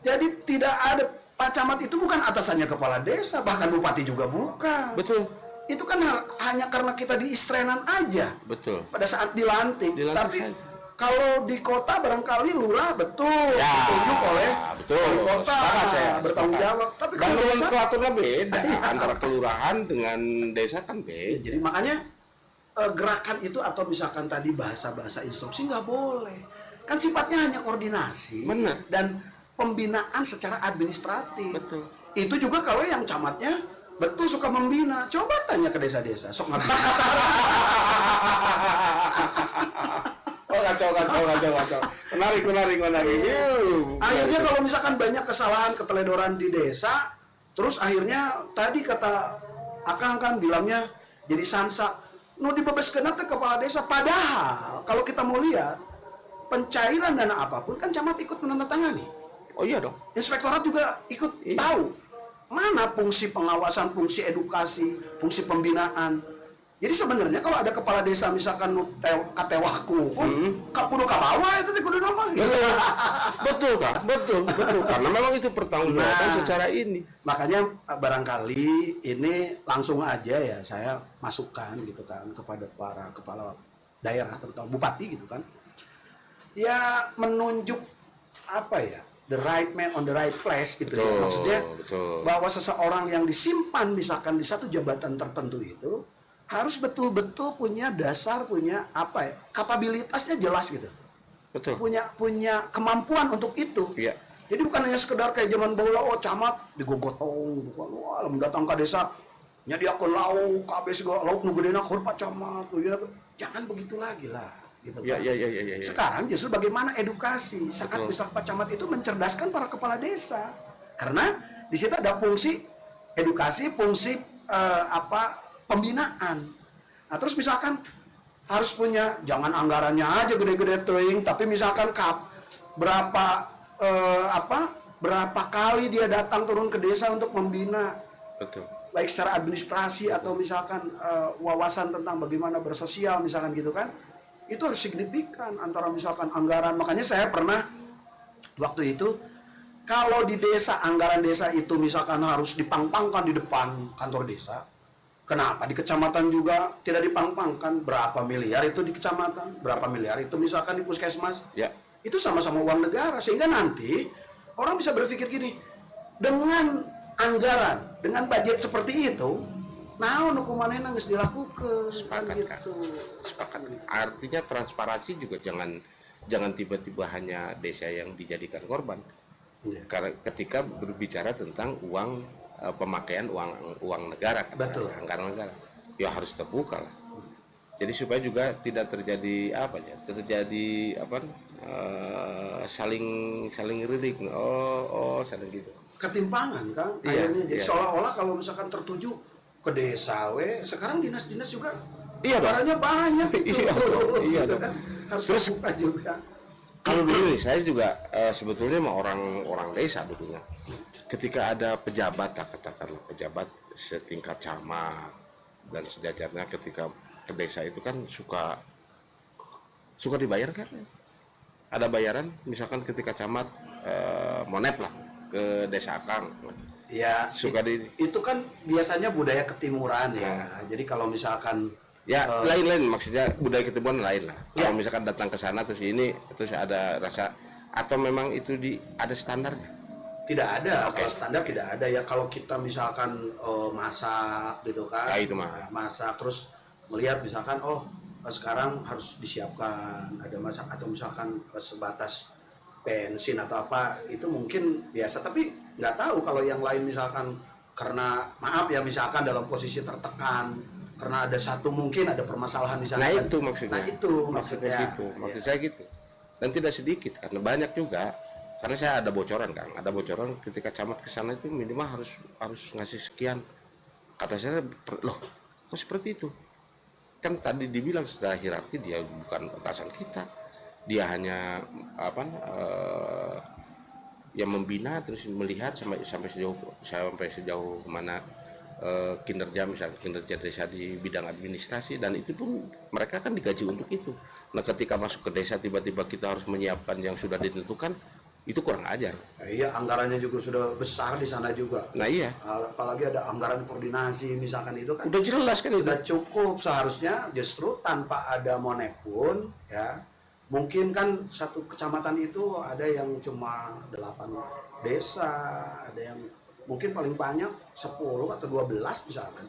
A: Jadi tidak ada, Pak Camat itu bukan atasannya kepala desa, bahkan bupati juga bukan.
B: Betul.
A: Itu kan hanya karena kita di istrenan aja
B: Betul.
A: pada saat dilantik.
B: Dilantik
A: Tapi
B: saja.
A: kalau di kota barangkali lurah betul
B: Ya,
A: ditunjuk oleh
B: betul.
A: wali kota,
B: Sepakat saya,
A: bertanggung
B: sepakat.
A: jawab. Tapi
B: Dan
A: kalau desa,
B: nomenklaturnya beda antara kelurahan dengan desa kan
A: ya,
B: beda.
A: jadi makanya gerakan itu atau misalkan tadi bahasa-bahasa instruksi nggak boleh. Kan sifatnya hanya koordinasi.
B: Benar.
A: Dan pembinaan secara administratif.
B: Betul.
A: Itu juga kalau yang camatnya betul suka membina. Coba tanya ke desa-desa, sok nggak.
B: Oh, kacau. Menarik.
A: Akhirnya kalau misalkan banyak kesalahan, keteledoran di desa, terus akhirnya tadi kata Akang kan bilangnya jadi sansa, nu dibebaskeun teh kepala desa. Padahal kalau kita mau lihat pencairan dana apapun kan camat ikut menandatangani.
B: Oh iya dong.
A: Inspektorat juga ikut
B: Iya.
A: tahu. mana fungsi pengawasan, fungsi edukasi, fungsi pembinaan. Jadi sebenarnya kalau ada kepala desa misalkan katewaku, kudu ka bawah itu kudu nama.
B: Betul Kak, betul. Karena memang itu pertanggungjawaban secara ini.
A: Makanya barangkali ini langsung aja ya saya masukkan gitu kan kepada para kepala daerah terutama bupati gitu kan. Ya menunjuk apa ya? The right man on the right place gitu ya. Maksudnya bahwa seseorang yang disimpan misalkan di satu jabatan tertentu itu harus betul-betul punya dasar, punya apa ya, kapabilitasnya jelas gitu.
B: Betul.
A: Punya kemampuan untuk itu.
B: Iya.
A: Jadi bukan hanya sekedar kayak zaman baheula camat digogotong, wah mendatang ke desa nyadiakeun lauk, kabeh segala lauk nu gedena keur Pak Camat, ya. Jangan begitu lagi lah gitu kan.
B: Iya.
A: Sekarang justru bagaimana edukasi saat bisa Pak Camat itu mencerdaskan para kepala desa. Karena di situ ada fungsi edukasi, fungsi pembinaan. Nah, terus misalkan harus punya, jangan anggarannya aja gede-gede teuing, tapi misalkan berapa berapa kali dia datang turun ke desa untuk membina.
B: Betul.
A: Baik secara administrasi atau misalkan wawasan tentang bagaimana bersosial misalkan gitu kan. Itu harus signifikan antara misalkan anggaran. Makanya saya pernah waktu itu kalau di desa anggaran desa itu misalkan harus dipangpangkan di depan kantor desa. Kenapa di kecamatan juga tidak dipangpangkan? Berapa miliar itu di kecamatan, berapa miliar itu misalkan di puskesmas?
B: Ya.
A: Itu sama-sama uang negara, sehingga nanti orang bisa berpikir gini, dengan anggaran, dengan budget seperti itu, naon hukumannya nggak dilakukan.
B: Sepakat gitu. Sepakat. Artinya transparansi juga jangan tiba-tiba hanya desa yang dijadikan korban. Ya. Karena ketika berbicara tentang uang pemakaian uang negara kan,
A: betul,
B: anggaran negara, ya harus terbuka lah. Jadi supaya juga tidak terjadi saling rilik, saling gitu.
A: Ketimpangan kan, akhirnya jadi seolah-olah kalau misalkan tertuju ke desa, sekarang dinas-dinas juga anggarannya banyak itu,
B: iya
A: gitu kan, harus terbuka juga.
B: Kalau dulu nih, saya juga sebetulnya mah orang desa dulunya. Ketika ada pejabat, katakanlah pejabat setingkat camat dan sejajarnya, ketika ke desa itu kan suka dibayar kan? Ada bayaran, misalkan ketika camat monep lah ke desa Akang.
A: Ya, itu kan biasanya budaya ketimuran ya. Jadi kalau misalkan
B: lain-lain, maksudnya budaya ketimuran lain lah.
A: Ya.
B: Kalau misalkan datang ke sana terus ada rasa, atau memang itu ada standarnya?
A: Tidak ada, kalau standar tidak ada ya. Kalau kita misalkan masak gitu kan,
B: itu mah
A: masak terus melihat misalkan sekarang harus disiapkan ada masak, atau misalkan sebatas bensin atau apa, itu mungkin biasa. Tapi nggak tahu kalau yang lain misalkan karena maaf ya misalkan dalam posisi tertekan karena ada mungkin ada permasalahan di sana.
B: Nah itu maksudnya.
A: Nah itu maksudnya
B: gitu. Maksud saya gitu. Dan tidak sedikit karena banyak juga. Karena saya ada bocoran Kang, ketika camat ke sana itu minimal harus ngasih sekian. Kata saya, loh, kok seperti itu? Kan tadi dibilang secara hierarki dia bukan atasan kita. Dia hanya yang membina, terus melihat sampai sejauh mana kinerja desa di bidang administrasi, dan itu pun mereka kan digaji untuk itu. Nah, ketika masuk ke desa tiba-tiba kita harus menyiapkan yang sudah ditentukan, itu kurang ajar.
A: Iya, anggarannya juga sudah besar di sana juga.
B: Nah iya.
A: Apalagi ada anggaran koordinasi misalkan, itu kan
B: udah jelas kan,
A: sudah itu cukup. Seharusnya justru tanpa ada monep pun ya, mungkin kan satu kecamatan itu ada yang cuma 8 desa, ada yang mungkin paling banyak 10 atau 12 misalkan.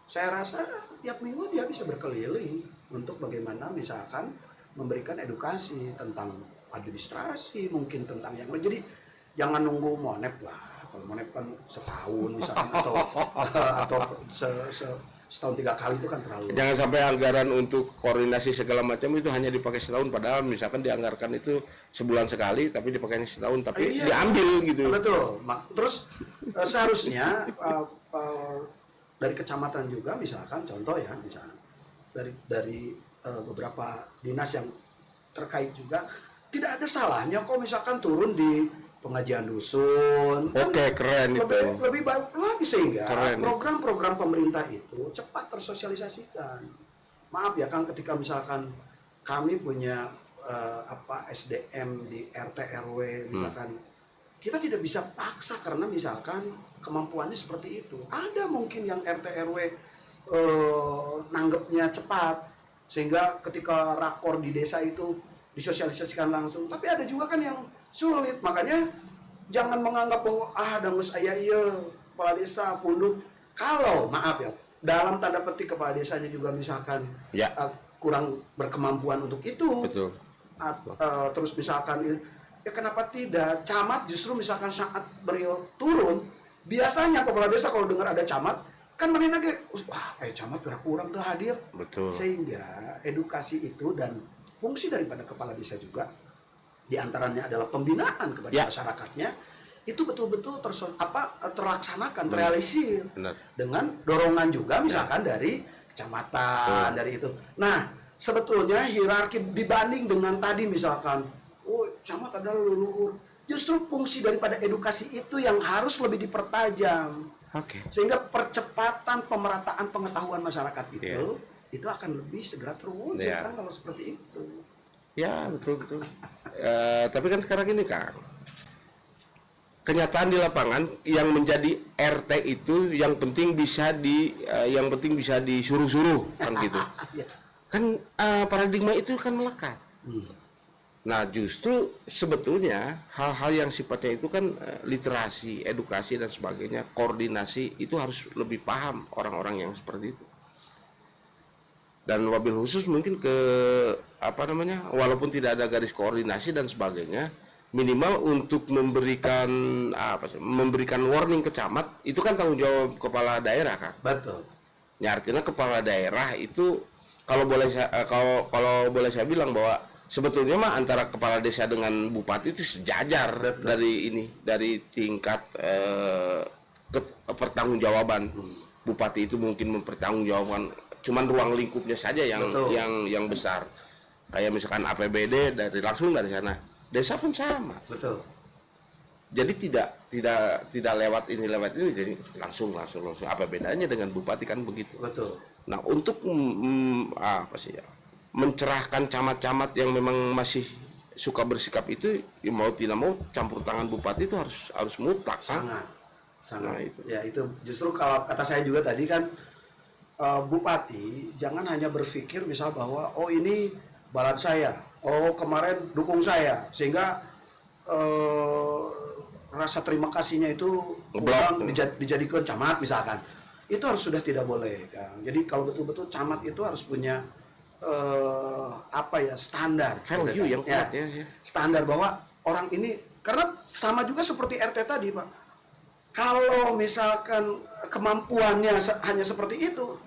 A: Saya rasa tiap minggu dia bisa berkeliling untuk bagaimana misalkan memberikan edukasi tentang administrasi, mungkin tentang yang lain. Jadi jangan nunggu monep lah. Kalau monep kan setahun misalkan atau setahun 3 kali itu kan terlalu.
B: Jangan sampai anggaran untuk koordinasi segala macam itu hanya dipakai setahun, padahal misalkan dianggarkan itu sebulan sekali tapi dipakainya setahun, tapi diambil gitu.
A: Betul. Terus seharusnya dari kecamatan juga misalkan, contoh ya, misalkan dari beberapa dinas yang terkait juga, tidak ada salahnya kok misalkan turun di pengajian dusun.
B: Oke, keren itu.
A: Lebih baik lagi sehingga
B: Keren.
A: program-program pemerintah itu cepat tersosialisasikan. Maaf ya Kang, ketika misalkan kami punya SDM di RT RW misalkan, kita tidak bisa paksa karena misalkan kemampuannya seperti itu. Ada mungkin yang RT RW nanggepnya cepat sehingga ketika rakor di desa itu disosialisasikan langsung. Tapi ada juga kan yang sulit. Makanya jangan menganggap bahwa dangus aya ieu kepala desa punduk. Kalau maaf ya, dalam tanda petik kepala desanya juga misalkan
B: Ya.
A: kurang berkemampuan untuk itu.
B: Betul.
A: Terus misalkan ya kenapa tidak camat justru misalkan saat beliau turun, biasanya kepala desa kalau dengar ada camat kan manin lagi, wah camat kurang tuh hadir.
B: Betul.
A: Sehingga edukasi itu dan fungsi daripada kepala desa juga diantaranya adalah pembinaan kepada masyarakatnya, itu betul-betul terlaksanakan, terrealisir.
B: Benar.
A: Dengan dorongan juga misalkan dari kecamatan, dari itu. Nah, sebetulnya hierarki dibanding dengan tadi misalkan, camat adalah leluhur. Justru fungsi daripada edukasi itu yang harus lebih dipertajam.
B: Oke.
A: Sehingga percepatan pemerataan pengetahuan masyarakat itu akan lebih segera terwujud kan kalau seperti itu.
B: Ya, betul. Tapi kan sekarang ini Kang, kenyataan di lapangan yang menjadi RT itu yang penting bisa disuruh-suruh kan gitu. Kan paradigma itu kan melekat. Nah, justru sebetulnya hal-hal yang sifatnya itu kan literasi, edukasi dan sebagainya, koordinasi itu harus lebih paham orang-orang yang seperti itu. Dan wabil khusus mungkin walaupun tidak ada garis koordinasi dan sebagainya, minimal untuk memberikan warning ke camat itu kan tanggung jawab kepala daerah kan.
A: Betul.
B: Ya, artinya kepala daerah itu kalau boleh saya bilang bahwa sebetulnya mah antara kepala desa dengan bupati itu sejajar. Betul. dari tingkat pertanggungjawaban. Bupati itu mungkin mempertanggungjawabkan, cuman ruang lingkupnya saja yang besar. Kayak misalkan APBD langsung dari sana. Desa pun sama. Betul. Jadi tidak lewat ini jadi langsung. Apa bedanya dengan bupati kan begitu.
A: Betul.
B: Nah, untuk mencerahkan camat-camat yang memang masih suka bersikap itu, ya mau tidak mau campur tangan bupati itu harus mutlak.
A: Sangat.
B: Nah, itu.
A: Ya, itu justru kalau kata saya juga tadi kan, bupati jangan hanya berpikir misal bahwa ini balad saya, kemarin dukung saya, sehingga rasa terima kasihnya itu kurang dijadikan camat misalkan. Itu harus sudah tidak boleh kan. Jadi kalau betul-betul camat itu harus punya standar
B: value yang kuat ya.
A: Standar bahwa orang ini, karena sama juga seperti RT tadi Pak, kalau misalkan kemampuannya hanya seperti itu,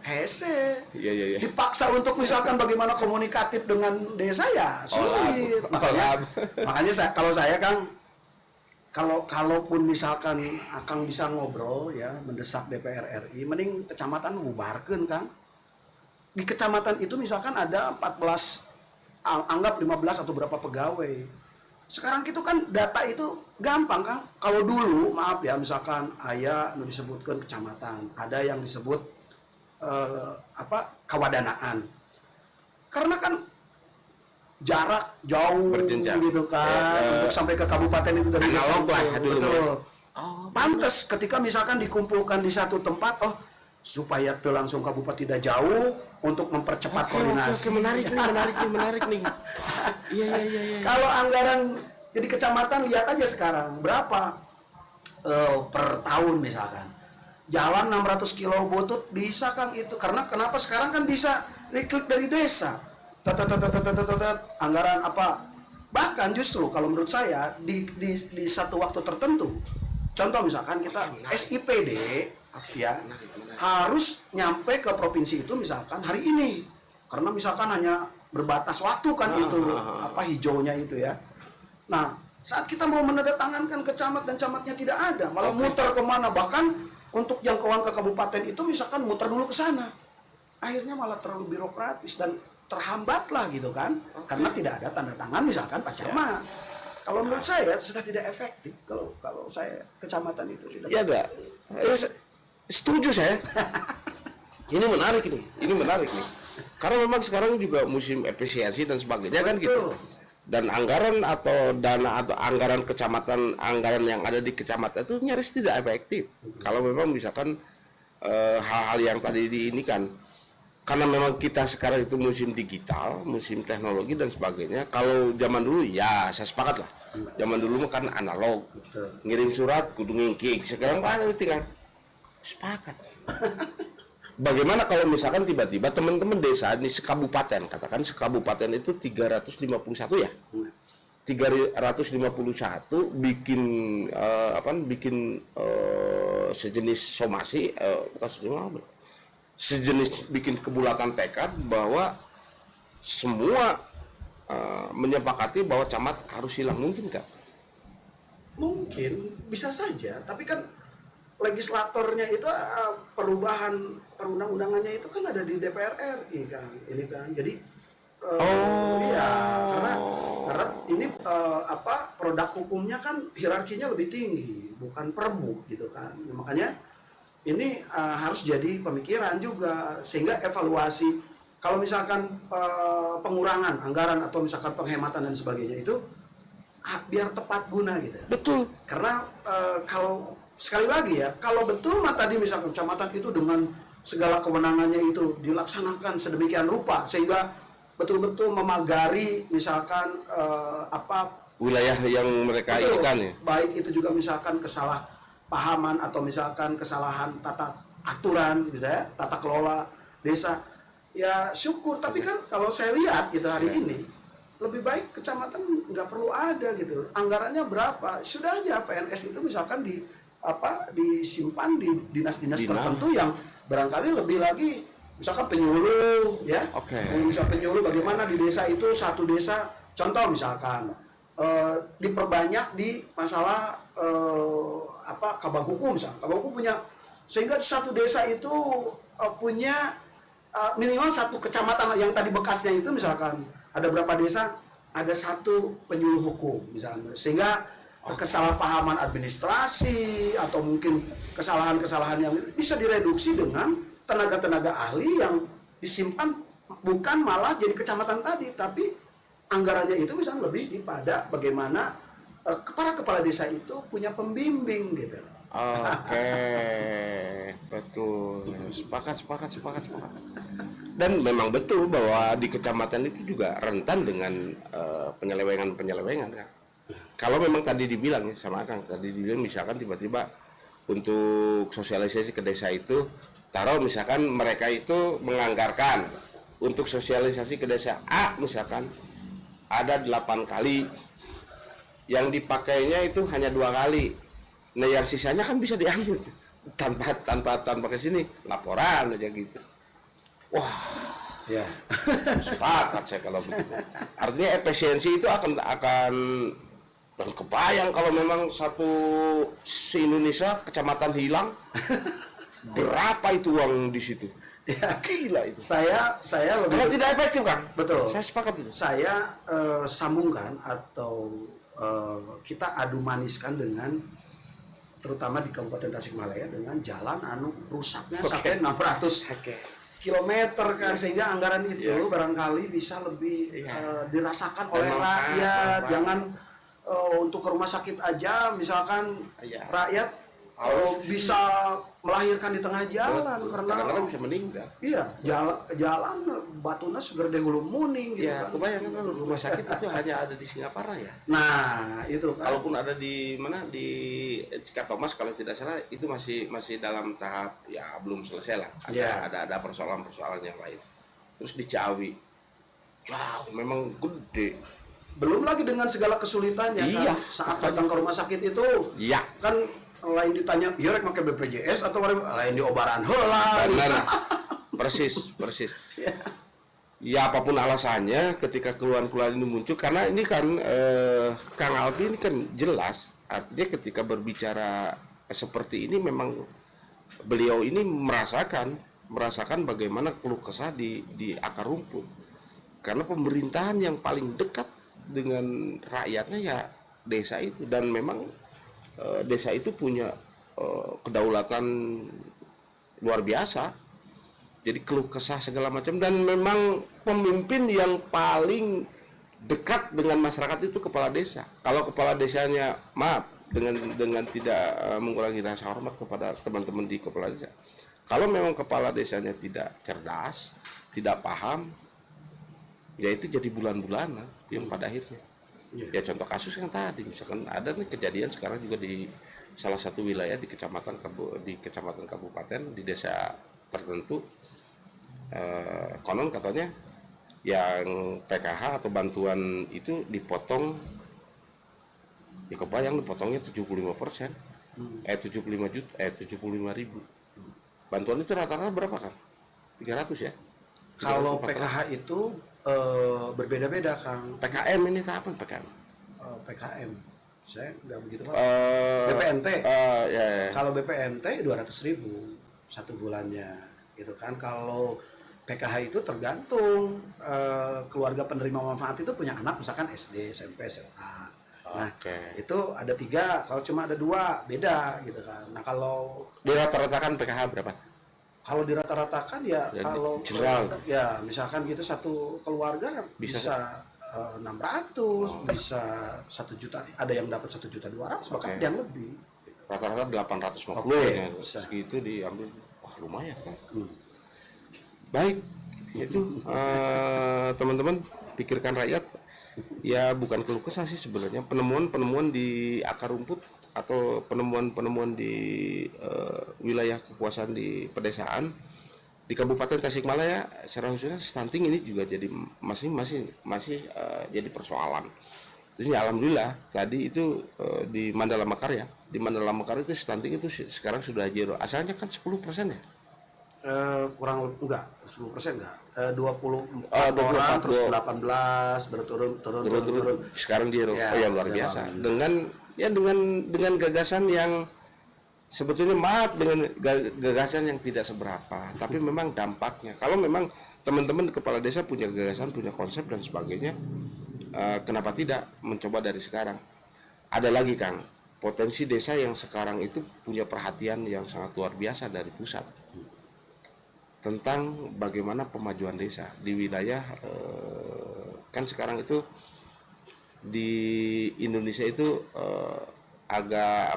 A: dipaksa untuk misalkan bagaimana komunikatif dengan desa ya sulit. Makanya kalau saya Kang, kalaupun misalkan Akang bisa ngobrol ya, mendesak DPR RI, mending kecamatan bubarkan Kang. Di kecamatan itu misalkan ada 14, anggap 15 atau berapa pegawai. Sekarang itu kan data itu gampang Kang. Kalau dulu maaf ya, misalkan disebutkan kecamatan, ada yang disebut kawadanaan. Karena kan jarak jauh
B: berjenjang
A: gitu kan, untuk sampai ke kabupaten itu dari desa itu. Betul. Pantes ketika misalkan dikumpulkan di satu tempat, supaya tuh langsung kabupaten tidak jauh untuk mempercepat koordinasi.
B: Menarik nih. Iya.
A: Kalau anggaran jadi kecamatan, lihat aja sekarang berapa per tahun misalkan. Jalan 600 kilo butut bisa Kang itu. Karena kenapa sekarang kan bisa diklik dari desa. Anggaran apa? Bahkan justru kalau menurut saya di satu waktu tertentu. Contoh misalkan kita SIPD harus nyampe ke provinsi itu misalkan hari ini, karena misalkan hanya berbatas waktu kan hijaunya itu ya. Nah, saat kita mau menandatangankan ke camat dan camatnya tidak ada, malah muter kemana, bahkan untuk jangkauan ke kabupaten itu misalkan muter dulu ke sana, akhirnya malah terlalu birokratis dan terhambat lah gitu kan, karena tidak ada tanda tangan misalkan Pak Camat. Kalau menurut saya sudah tidak efektif kalau saya kecamatan itu tidak.
B: Ya enggak. Setuju saya. Ini menarik nih. Karena memang sekarang juga musim efisiensi dan sebagainya kan gitu. Dan anggaran atau dana atau anggaran kecamatan, anggaran yang ada di kecamatan itu nyaris tidak efektif. Kalau memang misalkan hal-hal yang tadi ini kan, karena memang kita sekarang itu musim digital, musim teknologi dan sebagainya. Kalau zaman dulu ya saya sepakat lah. Zaman dulu kan analog, ngirim surat kudu ngingking. Sekarang kan tinggal sepakat. Bagaimana kalau misalkan tiba-tiba teman-teman desa ini sekabupaten, katakan sekabupaten itu 351 ya? 351 bikin sejenis somasi, sejenis bikin kebulatan tekad bahwa semua menyepakati bahwa camat harus hilang, mungkin kan?
A: Mungkin bisa saja, tapi kan legislatornya itu perubahan perundang-undangannya itu kan ada di DPR RI kan, ini kan. Jadi iya, karena ini produk hukumnya kan hierarkinya lebih tinggi, bukan perbu gitu kan. Ya, makanya ini harus jadi pemikiran juga, sehingga evaluasi kalau misalkan pengurangan anggaran atau misalkan penghematan dan sebagainya itu biar tepat guna gitu.
B: Betul.
A: Karena kalau sekali lagi ya, kalau betul tadi misalkan kecamatan itu dengan segala kewenangannya itu dilaksanakan sedemikian rupa sehingga betul-betul memagari misalkan
B: wilayah yang mereka inikan ya.
A: Baik itu juga misalkan kesalahpahaman atau misalkan kesalahan tata aturan gitu ya, tata kelola desa. Ya syukur, tapi kan kalau saya lihat gitu hari ini lebih baik kecamatan nggak perlu ada gitu. Anggarannya berapa? Sudah aja PNS itu misalkan disimpan di dinas-dinas tertentu yang barangkali lebih lagi misalkan penyuluh ya. Misal penyuluh bagaimana di desa itu, satu desa contoh misalkan diperbanyak di masalah Kabakuku misalkan. Kabakuku punya, sehingga satu desa itu punya minimal satu kecamatan yang tadi bekasnya itu misalkan ada berapa desa, ada satu penyuluh hukum misalnya, sehingga kesalahpahaman administrasi atau mungkin kesalahan-kesalahan yang bisa direduksi dengan tenaga-tenaga ahli yang disimpan, bukan malah jadi kecamatan tadi, tapi anggarannya itu misalnya lebih pada bagaimana para kepala desa itu punya pembimbing gitu.
B: Betul. Sepakat. Dan memang betul bahwa di kecamatan itu juga rentan dengan penyelewengan kan. Kalau memang tadi dibilang ya sama Kang, tadi dibilang misalkan tiba-tiba untuk sosialisasi ke desa itu, taruh misalkan mereka itu menganggarkan untuk sosialisasi ke desa A misalkan ada 8 kali, yang dipakainya itu hanya 2 kali. Nah yang sisanya kan bisa diambil tanpa ke sini, laporan aja gitu. Wah,
A: ya.
B: Sepakat saya kalau begitu. Artinya efisiensi itu akan dan kebayang kalau memang se-Indonesia kecamatan hilang, berapa itu uang di situ?
A: Ya,
B: gila itu.
A: Saya lebih
B: tidak efektif kan?
A: Betul.
B: Saya sepakat itu.
A: Saya sambungkan atau kita adu maniskan dengan terutama di Kabupaten Tasikmalaya dengan jalan rusaknya sampai 600 kilometer kan, sehingga anggaran itu barangkali bisa lebih dirasakan oleh rakyat. Jangan untuk ke rumah sakit aja misalkan rakyat bisa melahirkan di tengah jalan. Karena
B: kadang-kadang bisa meninggal.
A: Iya, jalan batuna segede hulu muning gitu kan.
B: Kebayang kan rumah sakit itu hanya ada di Singapura ya.
A: Nah, itu kan.
B: Kalaupun ada di mana, di Cikatomas kalau tidak salah, itu masih dalam tahap ya belum selesai lah. Ada persoalan-persoalan yang lain. Terus di Ciawi, jauh memang gede.
A: Belum lagi dengan segala kesulitannya kan saat datang ke rumah sakit itu.
B: Iya.
A: Kan lain ditanya, "Ya rek make BPJS atau lain diobaran heula."
B: Benar. Persis. Ya apapun alasannya ketika keluhan-keluhan ini muncul, karena ini kan Kang Alfi ini kan jelas, artinya ketika berbicara seperti ini memang beliau ini merasakan bagaimana keluh kesah di akar rumput. Karena pemerintahan yang paling dekat dengan rakyatnya ya desa itu, dan memang desa itu punya kedaulatan luar biasa. Jadi keluh kesah segala macam, dan memang pemimpin yang paling dekat dengan masyarakat itu kepala desa. Kalau kepala desanya, maaf, dengan tidak mengurangi rasa hormat kepada teman-teman di kepala desa, kalau memang kepala desanya tidak cerdas, tidak paham, ya itu jadi bulan-bulanan yang pada akhirnya. Ya contoh kasus yang tadi, misalkan ada nih kejadian sekarang juga di salah satu wilayah di kecamatan kabupaten di desa tertentu, konon katanya yang PKH atau bantuan itu dipotong, ya kebayang dipotongnya 75%, 75.000, bantuan itu rata-rata berapa kan? 300 ya?
A: Kalau
B: 300,
A: PKH itu berbeda-beda, Kang.
B: PKM ini apa PKM?
A: PKM, saya nggak begitu Pak.
B: Eh,
A: BPNT.
B: ya.
A: Kalau BPNT 200.000 satu bulannya, gitu kan. Kalau PKH itu tergantung keluarga penerima manfaat itu punya anak misalkan SD, SMP, SMA. Nah, itu ada 3, kalau cuma ada 2 beda gitu kan. Nah, kalau
B: Dirata-ratakan PKH berapa?
A: kalau dirata-ratakan ya,
B: Jadi,
A: kalau
B: general.
A: ya misalkan gitu satu keluarga bisa 600, bisa 1 juta, ada yang dapat 1.200.000, bahkan ada yang lebih.
B: Rata-rata 850
A: Oke,
B: ya.
A: bisa.
B: Segitu diambil, wah lumayan kan. Baik, itu teman-teman, pikirkan rakyat. Ya bukan keluh kesah sih sebenarnya, penemuan-penemuan di akar rumput atau penemuan-penemuan di wilayah kekuasaan di pedesaan di Kabupaten Tasikmalaya secara khususnya stunting ini juga jadi masih jadi persoalan. Jadi alhamdulillah tadi itu di Mandala Mekar ya, di Mandala Mekar itu stunting itu sekarang sudah zero. Asalnya kan 10% ya.
A: Kurang enggak 10% enggak, 24
B: 24,
A: orang terus 18 turun.
B: Sekarang zero.
A: Ya,
B: Oh ya luar biasa. Dengan gagasan yang sebetulnya, maaf, dengan gagasan yang tidak seberapa, tapi memang dampaknya. Kalau memang teman-teman kepala desa punya gagasan, punya konsep dan sebagainya, kenapa tidak mencoba dari sekarang? Ada lagi Kang, potensi desa yang sekarang itu punya perhatian yang sangat luar biasa dari pusat tentang bagaimana pemajuan desa di wilayah, kan sekarang itu di Indonesia itu agak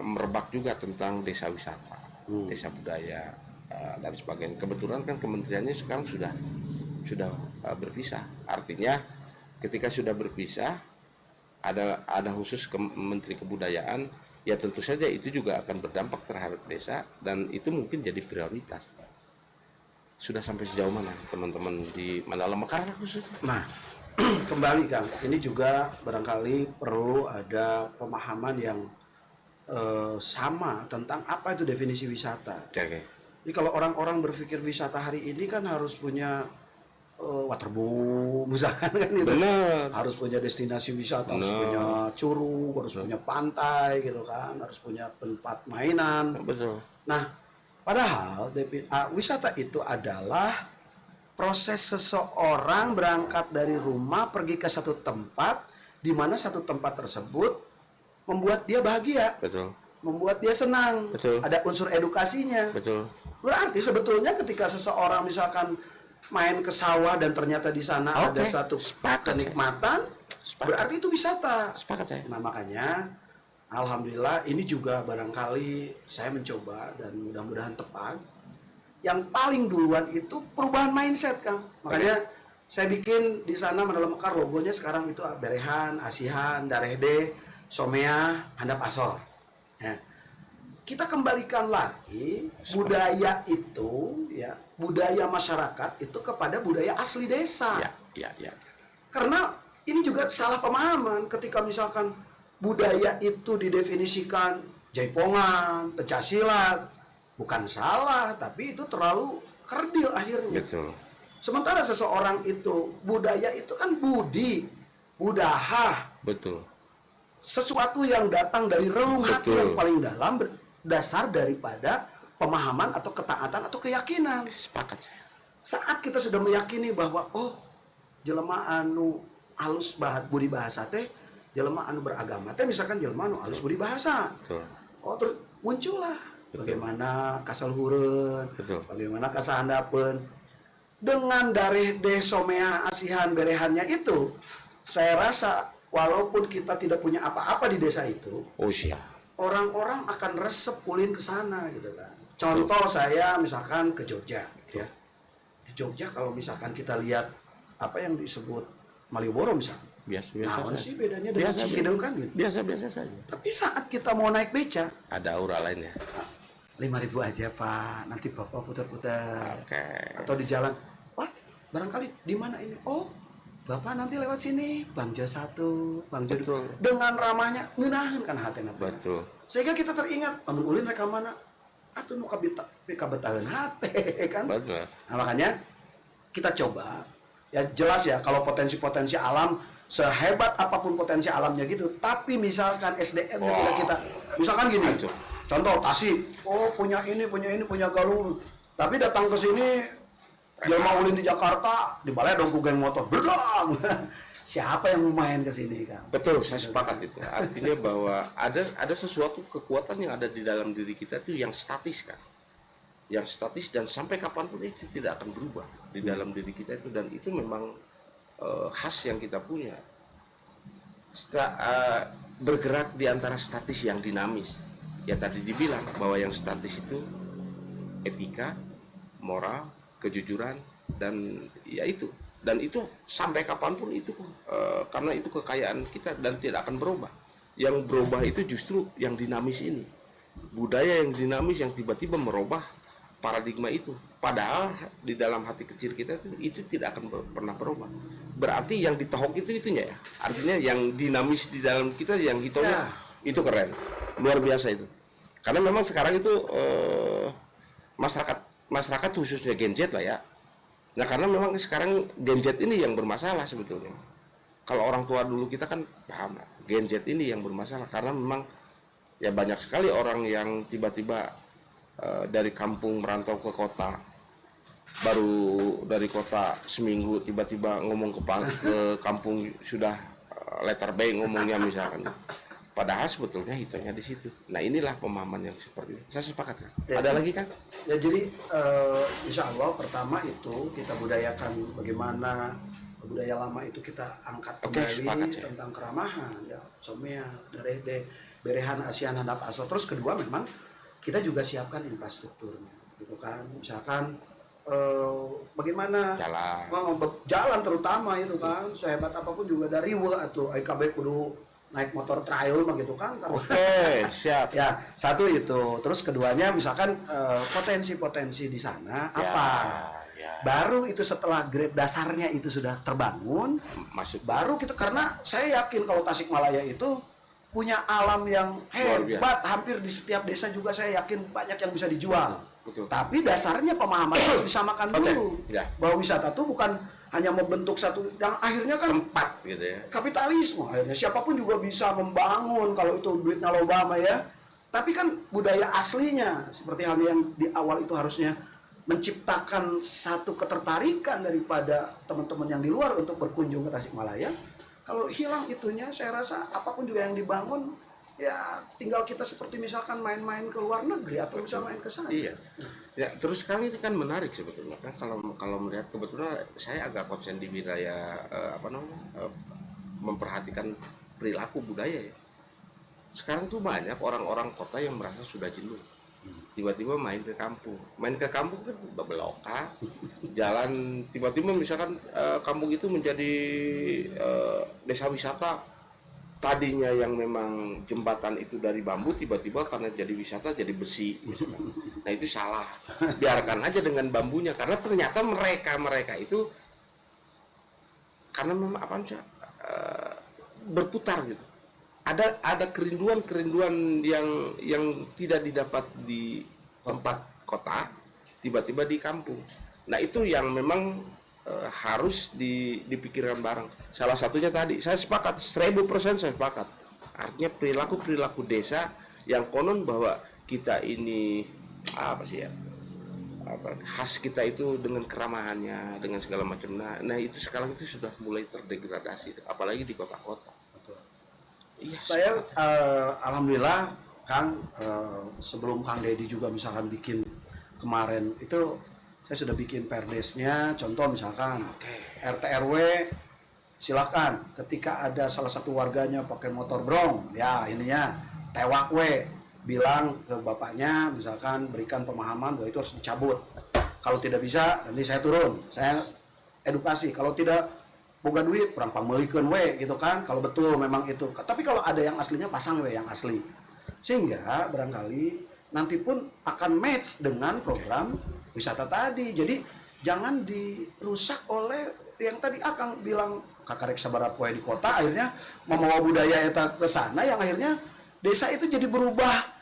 B: merebak juga tentang desa wisata, desa budaya dan sebagainya. Kebetulan kan kementeriannya sekarang sudah berpisah. Artinya ketika sudah berpisah, ada khusus Menteri Kebudayaan, ya tentu saja itu juga akan berdampak terhadap desa, dan itu mungkin jadi prioritas. Sudah sampai sejauh mana teman-teman di Mandala Mekar khususnya?
A: Nah, kembali Kang, ini juga barangkali perlu ada pemahaman yang sama tentang apa itu definisi wisata.
B: Oke.
A: Jadi kalau orang-orang berpikir wisata hari ini kan harus punya waterboom misalkan kan gitu.
B: Bener.
A: Harus punya destinasi wisata, harus punya curug, harus punya pantai gitu kan, harus punya tempat mainan.
B: Betul.
A: Nah, padahal wisata itu adalah proses seseorang berangkat dari rumah pergi ke satu tempat, di mana satu tempat tersebut membuat dia bahagia,
B: Betul.
A: membuat dia senang,
B: Betul.
A: ada unsur edukasinya.
B: Betul.
A: Berarti sebetulnya ketika seseorang misalkan main ke sawah dan ternyata di sana ada satu kenikmatan, berarti itu wisata.
B: Sepakat saya.
A: Nah makanya alhamdulillah ini juga barangkali saya mencoba dan mudah-mudahan tepat. Yang paling duluan itu perubahan mindset Kang. Makanya saya bikin di sana Mandala Mekar logonya sekarang itu Berehan, Asihan, Darehde, Somea, Handap Asor. Ya. Kita kembalikan lagi budaya itu, ya, budaya masyarakat itu kepada budaya asli desa.
B: Ya.
A: Karena ini juga salah pemahaman ketika misalkan budaya itu didefinisikan jaipongan, pencaksilat, bukan salah, tapi itu terlalu kerdil akhirnya.
B: Betul.
A: Sementara seseorang itu budaya itu kan budi, budaha,
B: Betul.
A: sesuatu yang datang dari relung hati
B: Betul.
A: yang paling dalam, dasar daripada pemahaman atau ketaatan atau keyakinan.
B: Sepakat saya.
A: Saat kita sudah meyakini bahwa jelema anu alus budi bahasa teh jelema anu beragama teh misalkan jelema anu alus budi bahasa.
B: Betul.
A: Oh terus muncullah bagaimana kasaluhureun,
B: Betul.
A: bagaimana kasahandapeun. Dengan dari desomea asihan berehannya itu, saya rasa walaupun kita tidak punya apa-apa di desa itu,
B: Oh iya.
A: orang-orang akan resep ulin ke sana gitu kan. Contoh saya misalkan ke Jogja ya. Di Jogja kalau misalkan kita lihat apa yang disebut Malioboro misalkan.
B: Biasa
A: Nah,
B: saja.
A: sih bedanya dengan Cikideng kan gitu.
B: Biasa saja.
A: Tapi saat kita mau naik beca,
B: Ada aura lainnya.
A: 5.000 aja Pak, nanti Bapak putar-putar.
B: Oke.
A: Atau di jalan, Pak, barangkali di mana ini? Oh, Bapak nanti lewat sini, Bang Jo 1, Bang Jo 2.
B: Betul.
A: Dengan ramahnya, ngeunaheun kan hatena.
B: Betul.
A: Sehingga kita teringat, amun ulin rek mana? Atuh nu kabetaheun hate kan.
B: Betul.
A: Nah, makanya kita coba ya jelas ya kalau potensi-potensi alam sehebat apapun potensi alamnya gitu, tapi misalkan SDM-nya tidak kita, misalkan gini,
B: Hancur.
A: contoh Tasik, oh punya ini, punya galung, tapi datang ke sini, jelma ulin di Jakarta, di balai dong ku geng motor, berdong, siapa yang mau main ke sini kan?
B: Betul, saya sepakat itu. Artinya bahwa ada sesuatu kekuatan yang ada di dalam diri kita itu yang statis kan. Yang statis dan sampai kapanpun itu tidak akan berubah di dalam diri kita itu, dan itu memang khas yang kita punya. Bergerak di antara statis yang dinamis. Ya tadi dibilang bahwa yang statis itu etika, moral, kejujuran, dan ya itu. Dan itu sampai kapanpun itu karena itu kekayaan kita dan tidak akan berubah. Yang berubah itu justru yang dinamis ini. Budaya yang dinamis yang tiba-tiba merubah paradigma itu. Padahal di dalam hati kecil kita itu tidak akan pernah berubah. Berarti yang ditohok itu itunya ya. Artinya yang dinamis di dalam kita yang hitonya itu keren. Luar biasa itu. Karena memang sekarang itu masyarakat khususnya Gen Z lah ya. Nah karena memang sekarang Gen Z ini yang bermasalah sebetulnya. Kalau orang tua dulu kita kan paham lah. Gen Z ini yang bermasalah karena memang ya banyak sekali orang yang tiba-tiba dari kampung merantau ke kota, baru dari kota seminggu tiba-tiba ngomong ke kampung sudah letter B ngomongnya misalkan. Padahal sebetulnya hitonya di situ. Nah inilah pemahaman yang seperti itu. Saya sepakat kan. Ada lagi kan?
A: Ya jadi insya Allah pertama itu kita budayakan bagaimana budaya lama itu kita angkat kembali tentang keramahan, ya, somea, berehan, asian, handap, asal. Terus kedua memang kita juga siapkan infrastrukturnya, gitu kan. Misalkan bagaimana jalan terutama itu kan, sehebat apapun juga dari atau IKB kudu naik motor trail mah gitu kan.
B: Oke, siap.
A: Ya, satu itu. Terus keduanya misalkan potensi-potensi di sana apa? Baru itu setelah grade dasarnya itu sudah terbangun,
B: masuk.
A: Baru kita karena saya yakin kalau Tasikmalaya itu punya alam yang hebat, hampir di setiap desa juga saya yakin banyak yang bisa dijual.
B: Betul.
A: Tapi dasarnya pemahaman harus disamakan dulu.
B: Ya.
A: Bahwa wisata itu bukan hanya membentuk satu yang akhirnya kan
B: tempat gitu ya.
A: Kapitalisme akhirnya siapapun juga bisa membangun kalau itu duitnya loba mah ya. Tapi kan budaya aslinya seperti halnya yang di awal itu harusnya menciptakan satu ketertarikan daripada teman-teman yang di luar untuk berkunjung ke Tasikmalaya. Kalau hilang itunya, saya rasa apapun juga yang dibangun, ya tinggal kita seperti misalkan main-main ke luar negeri atau bisa main ke sana.
B: Iya. Ya, terus sekarang itu kan menarik sebetulnya kan kalau melihat kebetulan saya agak konsen di wilayah memperhatikan perilaku budaya ya. Sekarang tuh banyak orang-orang kota yang merasa sudah jenuh. Tiba-tiba main ke kampung kan udah beloka jalan, tiba-tiba misalkan kampung itu menjadi desa wisata. Tadinya yang memang jembatan itu dari bambu, tiba-tiba karena jadi wisata jadi besi misalkan. Nah itu salah, biarkan aja dengan bambunya karena ternyata mereka itu karena memang berputar gitu. Ada kerinduan yang tidak didapat di tempat kota, tiba-tiba di kampung. Nah itu yang memang harus dipikirkan bareng. Salah satunya tadi saya sepakat 1000% saya sepakat. Artinya perilaku desa yang konon bahwa kita ini khas kita itu dengan keramahannya, dengan segala macam. Nah itu sekarang itu sudah mulai terdegradasi, apalagi di kota-kota. Iya,
A: Saya alhamdulillah Kang, sebelum Kang Deddy juga misalkan bikin kemarin itu saya sudah bikin perdesnya. Contoh misalkan RT RW silahkan ketika ada salah satu warganya pakai motor brong, ya ininya tewak we, bilang ke bapaknya misalkan berikan pemahaman bahwa itu harus dicabut. Kalau tidak bisa nanti saya turun, saya edukasi. Kalau tidak boga duit kurang pamelikeun we gitu kan, kalau betul memang itu. Tapi kalau ada yang aslinya pasang we yang asli, sehingga barangkali nanti pun akan match dengan program wisata tadi. Jadi jangan dirusak oleh yang tadi Akang bilang kakarek sabaraha poe di kota, akhirnya membawa budaya eta ke sana yang akhirnya desa itu jadi berubah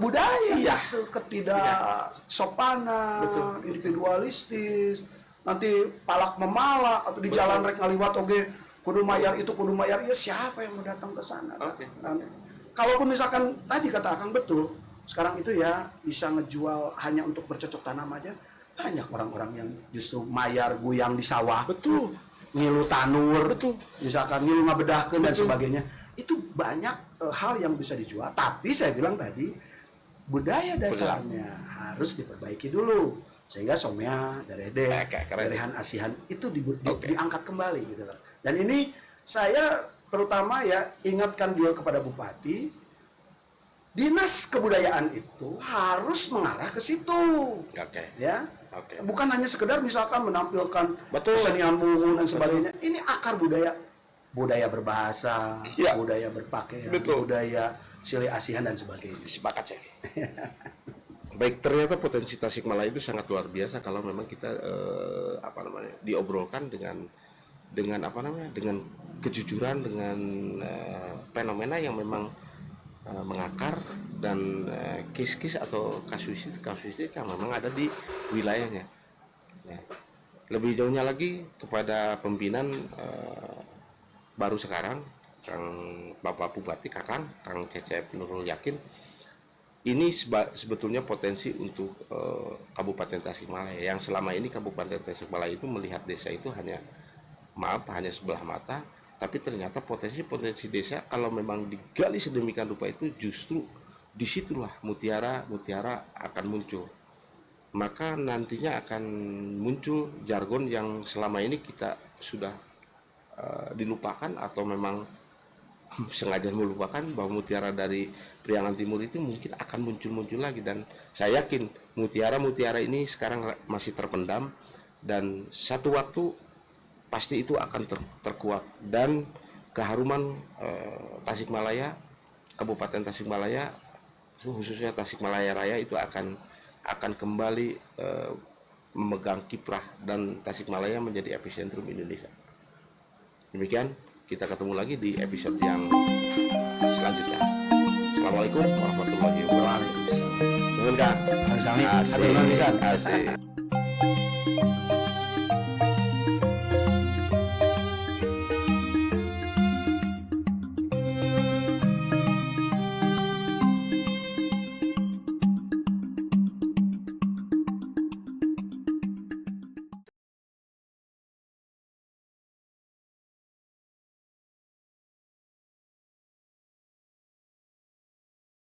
A: budaya
B: Iya.
A: gitu, ketidaksopanan, individualistis, nanti palak memalak atau di jalan rek ngaliwat oge kudu mayar itu kudu mayar, ya siapa yang mau datang ke sana?
B: Oke.
A: Nah, kalaupun misalkan tadi kata Akang betul, sekarang itu ya bisa ngejual hanya untuk bercocok tanam aja, banyak orang-orang yang justru mayar guyang di sawah,
B: Betul.
A: ngilu tanur,
B: Betul.
A: misalkan ngilu ngabedahkeun dan sebagainya. Itu banyak hal yang bisa dijual, tapi saya bilang tadi budaya dasarnya harus diperbaiki dulu sehingga somea darede
B: Keren.
A: darehan asihan itu
B: Oke.
A: diangkat kembali gitu loh. Dan ini saya terutama ya ingatkan juga kepada Bupati, dinas kebudayaan itu harus mengarah ke situ,
B: Oke.
A: ya.
B: Oke.
A: Bukan hanya sekedar misalkan menampilkan
B: Betul.
A: kesenian muhun dan sebagainya. Ini akar budaya berbahasa,
B: Ya.
A: budaya berpakaian,
B: Betul.
A: budaya silih asihan dan sebagainya.
B: Sepakat saya. Baik, ternyata potensi Tasikmalaya itu sangat luar biasa kalau memang kita diobrolkan dengan dengan kejujuran, dengan fenomena yang memang mengakar dan kis-kis atau kasuistik yang memang ada di wilayahnya. Nah, lebih jauhnya lagi kepada pimpinan baru sekarang, Kang Bapak Bupati Kang Cecep Nurul Yakin, ini sebetulnya potensi untuk Kabupaten Tasikmalaya yang selama ini Kabupaten Tasikmalaya itu melihat desa itu hanya sebelah mata, tapi ternyata potensi desa kalau memang digali sedemikian rupa itu justru disitulah mutiara akan muncul. Maka nantinya akan muncul jargon yang selama ini kita sudah dilupakan atau memang sengaja melupakan, bahwa mutiara dari Priangan Timur itu mungkin akan muncul lagi. Dan saya yakin mutiara ini sekarang masih terpendam dan satu waktu pasti itu akan terkuak, dan keharuman Tasikmalaya, Kabupaten Tasikmalaya, khususnya Tasikmalaya Raya itu akan kembali memegang kiprah dan Tasikmalaya menjadi epicentrum Indonesia. Demikian, kita ketemu lagi di episode yang selanjutnya. Assalamualaikum warahmatullahi wabarakatuh. Nuhun Kang.
A: Sami-sami.
B: Asik.
A: Hatur nuhun pisan.
B: Asik.